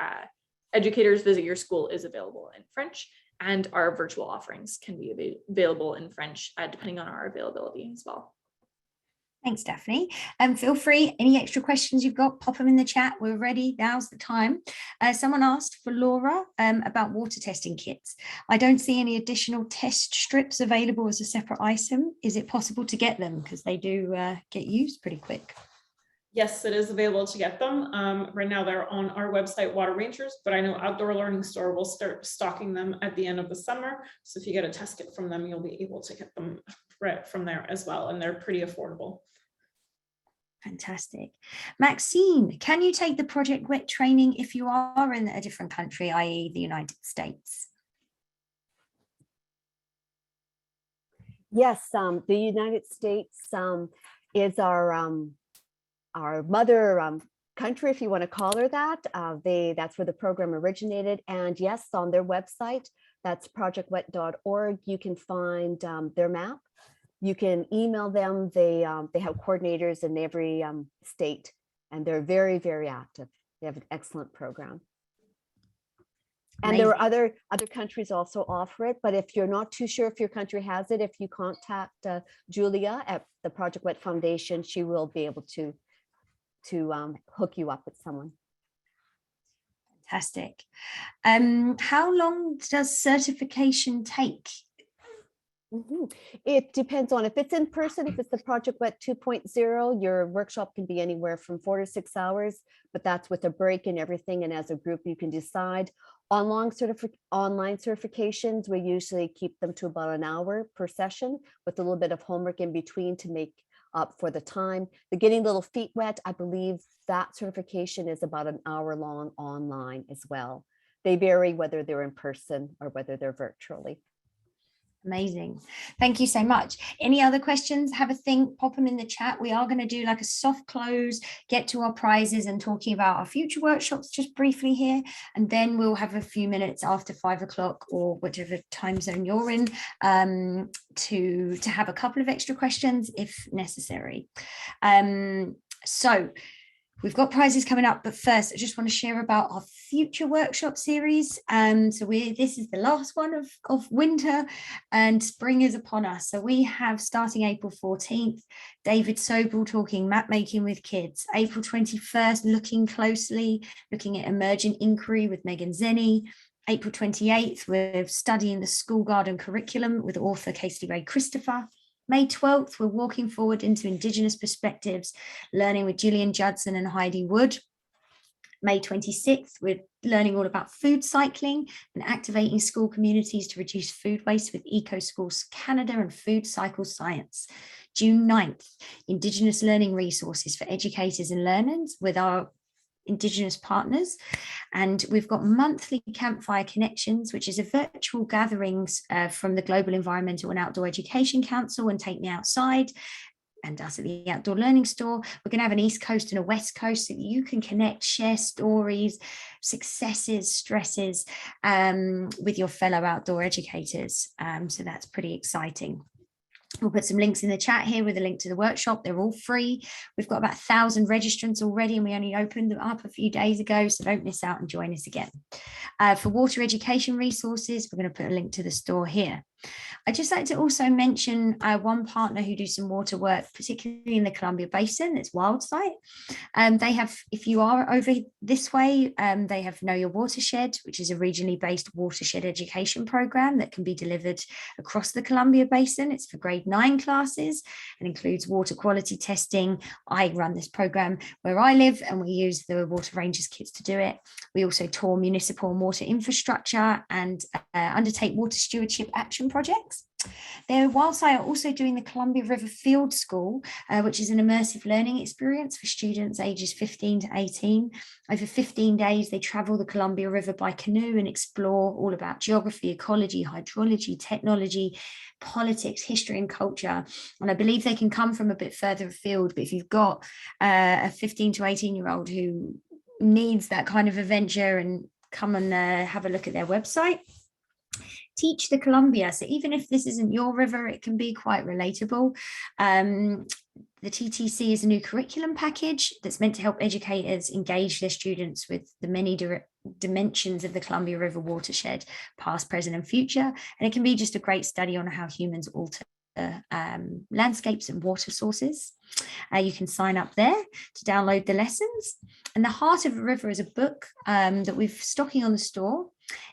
educators visit your school is available in French, and our virtual offerings can be available in French, depending on our availability as well. Thanks, Daphne. Feel free, any extra questions you've got, pop them in the chat. We're ready. Now's the time. Someone asked for Laura about water testing kits. I don't see any additional test strips available as a separate item. Is it possible to get them? Because they do get used pretty quick. Yes, it is available to get them. Right now they're on our website, Water Rangers, but I know Outdoor Learning Store will start stocking them at the end of the summer. So if you get a test kit from them, you'll be able to get them right from there as well. And they're pretty affordable. Fantastic. Maxine, can you take the Project WET training if you are in a different country, i.e. the United States? Yes, the United States is our mother country, if you want to call her that. That's where the program originated. And yes, on their website, that's projectwet.org, you can find their map. You can email them. They have coordinators in every state, and they're very, very active. They have an excellent program. And there are other countries also offer it, but if you're not too sure if your country has it, if you contact Julia at the Project Wet Foundation, she will be able to hook you up with someone. Fantastic. How long does certification take? It depends on if it's in person. If it's the Project Wet 2.0, your workshop can be anywhere from 4 to 6 hours, but that's with a break and everything. And as a group, you can decide. Online certifications, we usually keep them to about an hour per session with a little bit of homework in between to make up for the time. The Getting Little Feet Wet, I believe that certification is about an hour long online as well. They vary whether they're in person or whether they're virtually. Amazing. Thank you so much. Any other questions? Have a think, pop them in the chat. We are going to do like a soft close, get to our prizes and talking about our future workshops just briefly here. And then we'll have a few minutes after 5 o'clock or whichever time zone you're in to have a couple of extra questions if necessary. So we've got prizes coming up, but first I just want to share about our future workshop series. So this is the last one of winter and spring is upon us. So we have, starting April 14th, David Sobel talking map making with kids. April 21st, looking at emergent inquiry with Megan Zenny. April 28th, we're studying the school garden curriculum with author Casey Ray Christopher. May 12th, we're walking forward into Indigenous perspectives, learning with Gillian Judson and Heidi Wood. May 26th, we're learning all about food cycling and activating school communities to reduce food waste with Eco Schools Canada and Food Cycle Science. June 9th, Indigenous learning resources for educators and learners with our Indigenous partners. And we've got monthly Campfire Connections, which is a virtual gatherings from the Global Environmental and Outdoor Education Council and Take Me Outside and us at the Outdoor Learning Store. We're going to have an East Coast and a West Coast so that you can connect, share stories, successes, stresses with your fellow outdoor educators. So that's pretty exciting. We'll put some links in the chat here with a link to the workshop. They're all free. We've got about 1,000 registrants already, and we only opened them up a few days ago, so don't miss out and join us again. For water education resources, we're going to put a link to the store here. I'd just like to also mention one partner who do some water work, particularly in the Columbia Basin. It's Wildsight. They have, if you are over this way, they have Know Your Watershed, which is a regionally based watershed education program that can be delivered across the Columbia Basin. It's for grade 9 classes and includes water quality testing. I run this program where I live and we use the Water Rangers kits to do it. We also tour municipal and water infrastructure and undertake water stewardship action projects. Wildsight are also doing the Columbia River Field School, which is an immersive learning experience for students ages 15 to 18. Over 15 days, they travel the Columbia River by canoe and explore all about geography, ecology, hydrology, technology, politics, history and culture. And I believe they can come from a bit further afield, but if you've got a 15 to 18-year-old who needs that kind of adventure, and come and have a look at their website. Teach the Columbia. So even if this isn't your river, it can be quite relatable. The TTC is a new curriculum package that's meant to help educators engage their students with the many dimensions of the Columbia River watershed, past, present, and future. And it can be just a great study on how humans alter landscapes and water sources. You can sign up there to download the lessons. And The Heart of a River is a book that we're stocking on the store.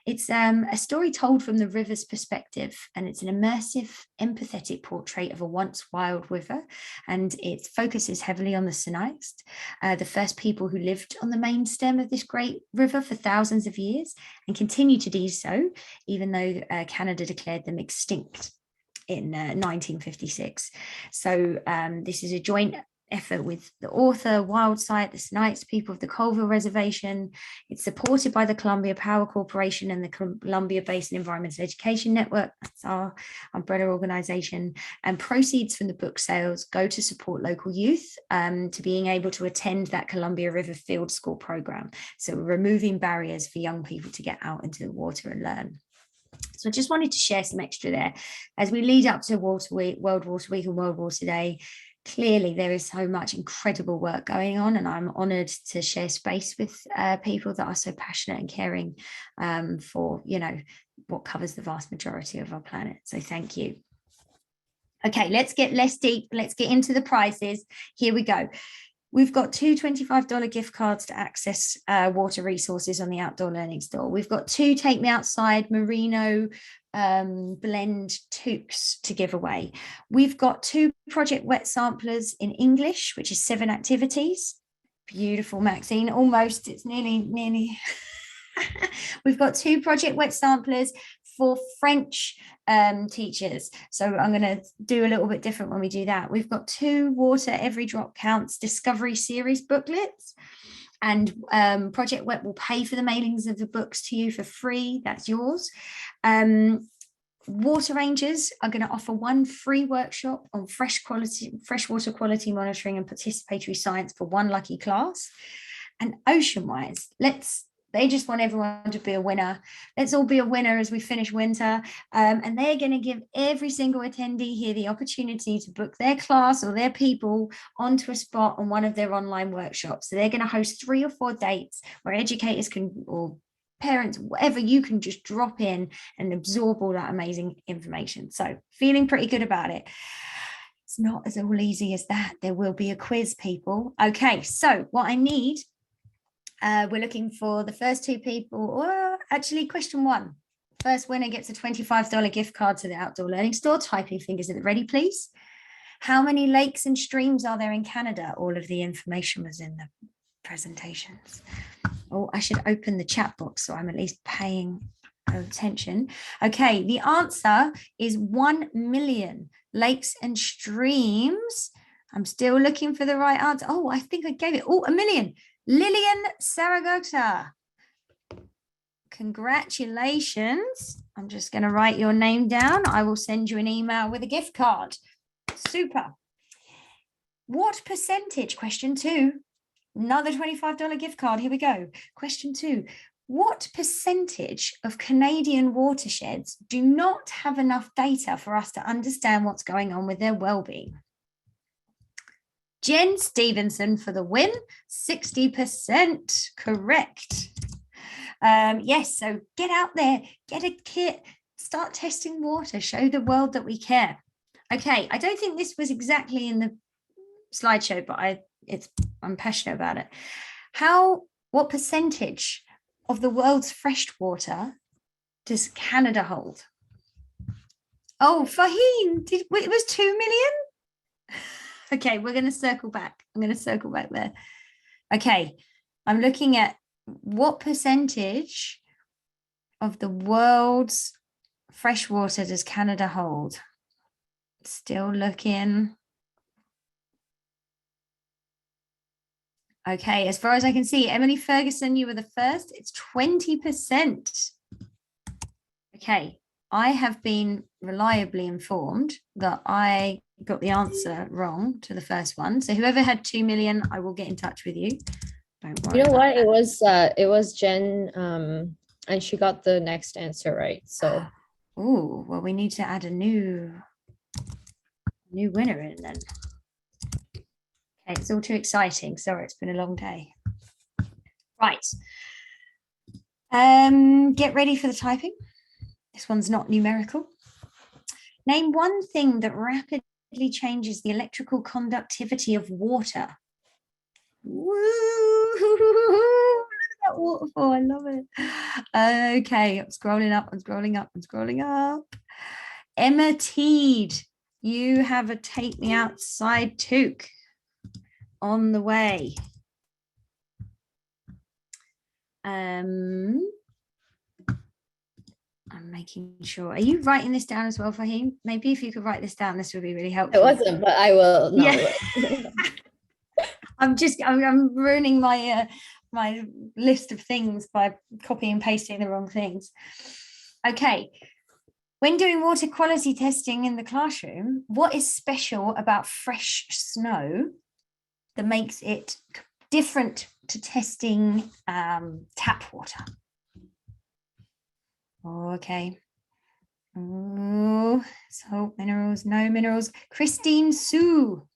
It's a story told from the river's perspective, and it's an immersive, empathetic portrait of a once wild river, and it focuses heavily on the Sinixt, the first people who lived on the main stem of this great river for thousands of years and continue to do so, even though Canada declared them extinct in 1956. So this is a joint effort with the author, Wildsight, the Sinixt people of the Colville Reservation. It's supported by the Columbia Power Corporation and the Columbia Basin Environmental Education Network. That's our umbrella organization. And proceeds from the book sales go to support local youth to being able to attend that Columbia River Field School program. So we're removing barriers for young people to get out into the water and learn. So I just wanted to share some extra there. As we lead up to World Water Week and World Water Day, clearly there is so much incredible work going on, and I'm honoured to share space with people that are so passionate and caring for, you know, what covers the vast majority of our planet. So thank you. Okay, let's get less deep. Let's get into the prizes. Here we go. We've got two $25 gift cards to access water resources on the Outdoor Learning Store. We've got two Take Me Outside Merino blend toques to give away. We've got two Project Wet samplers in English, which is 7 activities. Beautiful, Maxine. Almost, it's nearly. We've got two Project Wet samplers for French teachers. So I'm going to do a little bit different when we do that. We've got two Water Every Drop Counts Discovery Series booklets, and Project Wet will pay for the mailings of the books to you for free. That's yours. Water Rangers are going to offer one free workshop on freshwater quality monitoring and participatory science for one lucky class. And OceanWise, they just want everyone to be a winner. Let's all be a winner as we finish winter. And they're going to give every single attendee here the opportunity to book their class or their people onto a spot on one of their online workshops. So they're going to host 3 or 4 dates where educators can, or parents, whatever, you can just drop in and absorb all that amazing information. So feeling pretty good about it. It's not as all easy as that. There will be a quiz, people. Okay, so what I need, we're looking for the first 2 people, or actually question 1. First winner gets a $25 gift card to the Outdoor Learning Store. Type your fingers at the ready, please. How many lakes and streams are there in Canada? All of the information was in the presentations. Oh, I should open the chat box so I'm at least paying attention. Okay, the answer is 1 million lakes and streams. I'm still looking for the right answer. Oh, I think I gave it. Oh, 1 million. Lillian Saragota. Congratulations. I'm just going to write your name down. I will send you an email with a gift card. Super. What percentage, question 2, another $25 gift card. Here we go. Question 2. What percentage of Canadian watersheds do not have enough data for us to understand what's going on with their well-being? Jen Stevenson for the win, 60% correct. Yes, so get out there, get a kit, start testing water, show the world that we care. Okay, I don't think this was exactly in the slideshow, but I'm passionate about it. What percentage of the world's fresh water does Canada hold? Oh, Fahim, it was 2 million? Okay, we're going to circle back. I'm going to circle back there. Okay, I'm looking at what percentage of the world's fresh water does Canada hold? Still looking. Okay, as far as I can see, Emily Ferguson, you were the first. It's 20%. Okay, I have been reliably informed that I got the answer wrong to the first one. So whoever had 2 million, I will get in touch with you. Don't worry. You know what? It was Jen, and she got the next answer right. So, oh, well, we need to add a new winner in then. Okay, it's all too exciting. Sorry, it's been a long day. Right. Get ready for the typing. This one's not numerical. Name one thing that rapidly changes the electrical conductivity of water. Woo! Look at that waterfall. I love it. Okay, I'm scrolling up. Emma Teed, you have a Take Me Outside toque on the way. I'm making sure. Are you writing this down as well, Fahim? Maybe if you could write this down, this would be really helpful. it wasn't, but I will. No. Yeah. I'm ruining my my list of things by copying and pasting the wrong things. Okay. When doing water quality testing in the classroom, what is special about fresh snow that makes it different to testing tap water? Oh, okay. Oh, so minerals, no minerals. Christine Sue,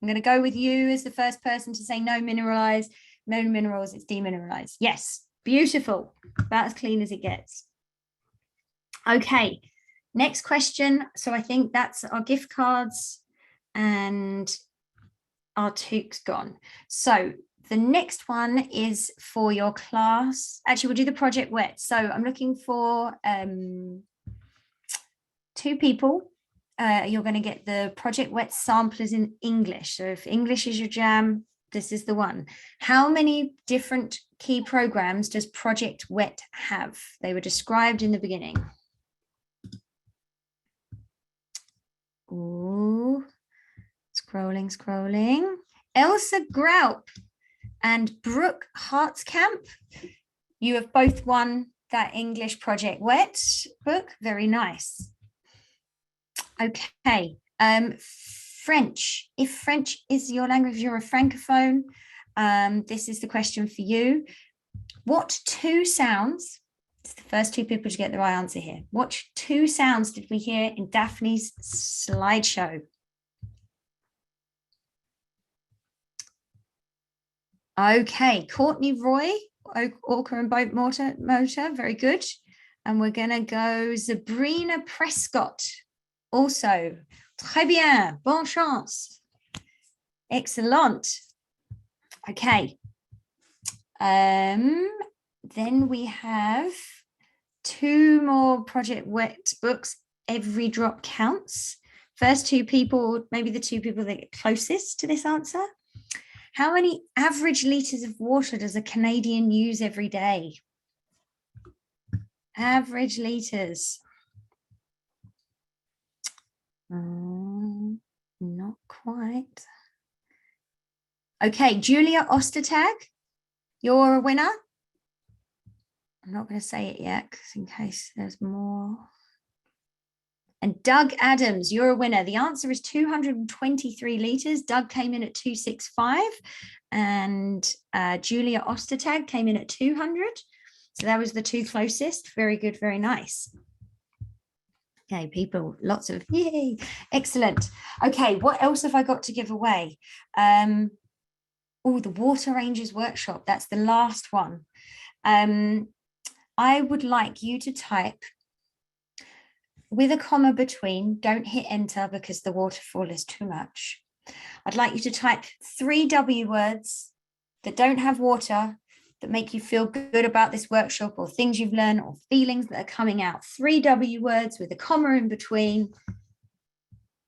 I'm going to go with you as the first person to say no mineralized, no minerals, it's demineralized. Yes, beautiful. About as clean as it gets. Okay, next question. So I think that's our gift cards and our toques gone. So the next one is for your class. Actually, we'll do the project wet. So I'm looking for 2 people. You're going to get the project wet samplers in English. So if English is your jam, this is the one. How many different key programs does project wet have? They were described in the beginning. Ooh, scrolling. Elsa Graup and Brooke Hartskamp, you have both won that English project wet book. Very nice. Okay, French. If French is your language, you're a francophone. This is the question for you. What 2 sounds? It's the first 2 people to get the right answer here. What 2 sounds did we hear in Daphne's slideshow? Okay, Courtney Roy, Orca and Boat Motor, very good. And we're going to go Sabrina Prescott. Also, très bien, bonne chance. Excellent. Okay. Then we have 2 more project wet books. Every drop counts. First 2 people, maybe the 2 people that get closest to this answer. How many average liters of water does a Canadian use every day? Average liters. Not quite. Okay, Julia Ostertag, you're a winner. I'm not going to say it yet, because in case there's more. And Doug Adams, you're a winner. The answer is 223 litres. Doug came in at 265 and Julia Ostertag came in at 200. So that was the 2 closest. Very good, very nice. Okay, people, lots of yay, excellent. Okay, what else have I got to give away? Oh, the Water Rangers workshop. That's the last one. I would like you to type with a comma between, don't hit enter because the waterfall is too much. I'd like you to type 3 W words that don't have water, that make you feel good about this workshop or things you've learned or feelings that are coming out. 3 W words with a comma in between.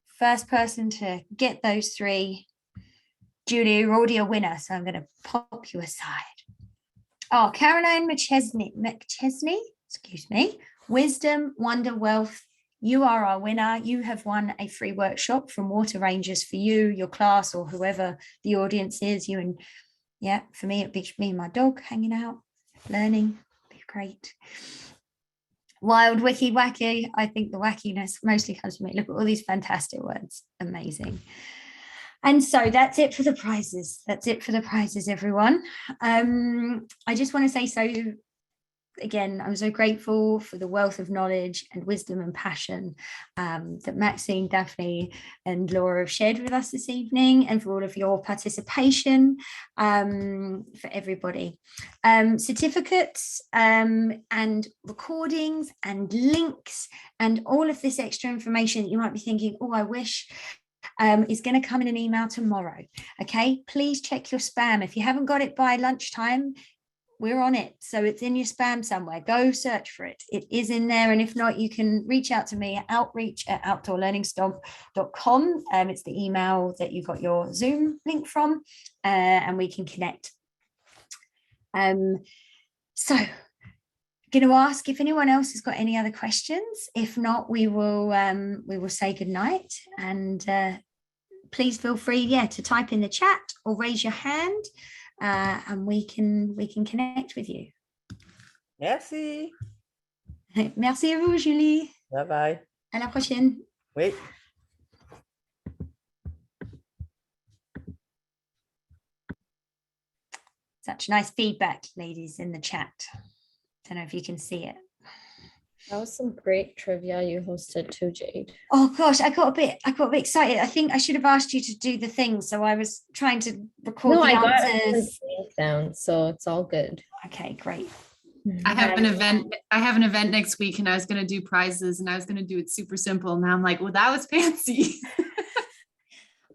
First person to get those 3. Julia, you're already a winner, so I'm going to pop you aside. Oh, Caroline McChesney, excuse me. Wisdom, Wonder, Wealth. You are our winner. You have won a free workshop from Water Rangers for you, your class, or whoever the audience is. You and yeah, for me, it'd be me and my dog hanging out, learning. Be great. Wild, wiki, wacky. I think the wackiness mostly comes from me. Look at all these fantastic words. Amazing. And so that's it for the prizes. That's it for the prizes, everyone. I just want to say so. Again, I'm so grateful for the wealth of knowledge and wisdom and passion that Maxine, Daphne and Laura have shared with us this evening, and for all of your participation, for everybody. Certificates and recordings and links and all of this extra information that you might be thinking, oh, I wish, is going to come in an email tomorrow. Okay, please check your spam. If you haven't got it by lunchtime, we're on it. So it's in your spam somewhere. Go search for it. It is in there. And if not, you can reach out to me at outreach@outdoorlearningstomp.com. It's the email that you got your Zoom link from, and we can connect. So going to ask if anyone else has got any other questions. If not, we will say goodnight. And please feel free, to type in the chat or raise your hand. And we can connect with you. Merci. Merci à vous, Julie. Bye bye. À la prochaine. Oui. Such nice feedback, ladies, in the chat. Don't know if you can see it. That was some great trivia you hosted too, Jade. Oh gosh, I got a bit excited. I think I should have asked you to do the thing. So I was trying to record No, the I got answers. it down, so it's all good. Okay, great. I have an event next week and I was going to do prizes and I was going to do it super simple. Now I'm like, well, that was fancy.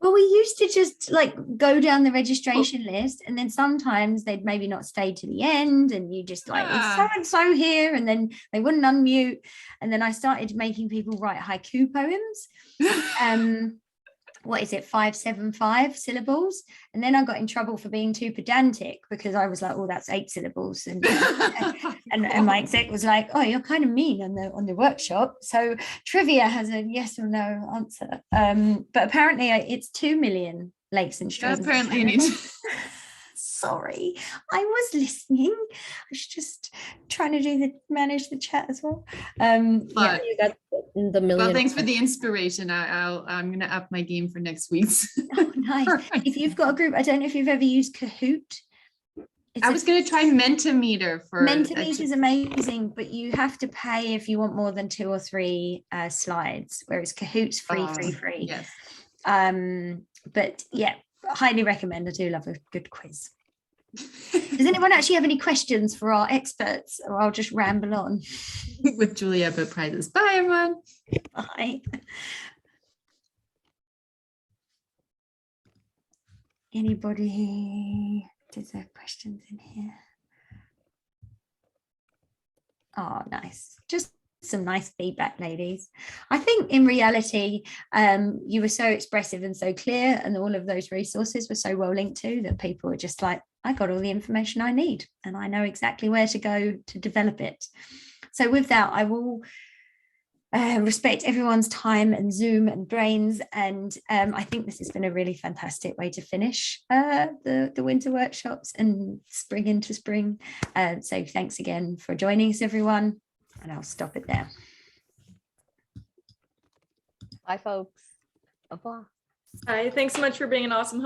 Well, we used to just like go down the registration list, and then sometimes they'd maybe not stay to the end, and you just like, it's so and so here, and then they wouldn't unmute. And then I started making people write haiku poems. What is it, 575 syllables? And then I got in trouble for being too pedantic because I was like, oh, that's 8 syllables. And and my exec was like, oh, you're kind of mean on the workshop. So trivia has a yes or no answer. But apparently it's 2 million lakes and streams. Apparently you need to. Sorry, I was listening. I was just trying to manage the chat as well. Yeah. You got the million. Well, thanks for the inspiration. I'm gonna up my game for next week's. Oh, nice. If you've got a group, I don't know if you've ever used Kahoot. I was gonna try Mentimeter for Mentimeter is amazing, but you have to pay if you want more than 2 or 3 slides, whereas Kahoot's free. Yes. But yeah, highly recommend. I do love a good quiz. Does anyone actually have any questions for our experts, or I'll just ramble on? With Julia about prizes. Bye, everyone. Bye. Anybody? Is there questions in here? Oh, nice. Just some nice feedback, ladies. I think in reality, you were so expressive and so clear, and all of those resources were so well linked to that people were just like, I got all the information I need and I know exactly where to go to develop it. So with that, I will respect everyone's time and Zoom and brains. And I think this has been a really fantastic way to finish the winter workshops and spring into spring. So thanks again for joining us, everyone. And I'll stop it there. Bye, folks. Au revoir. Hi, thanks so much for being an awesome host.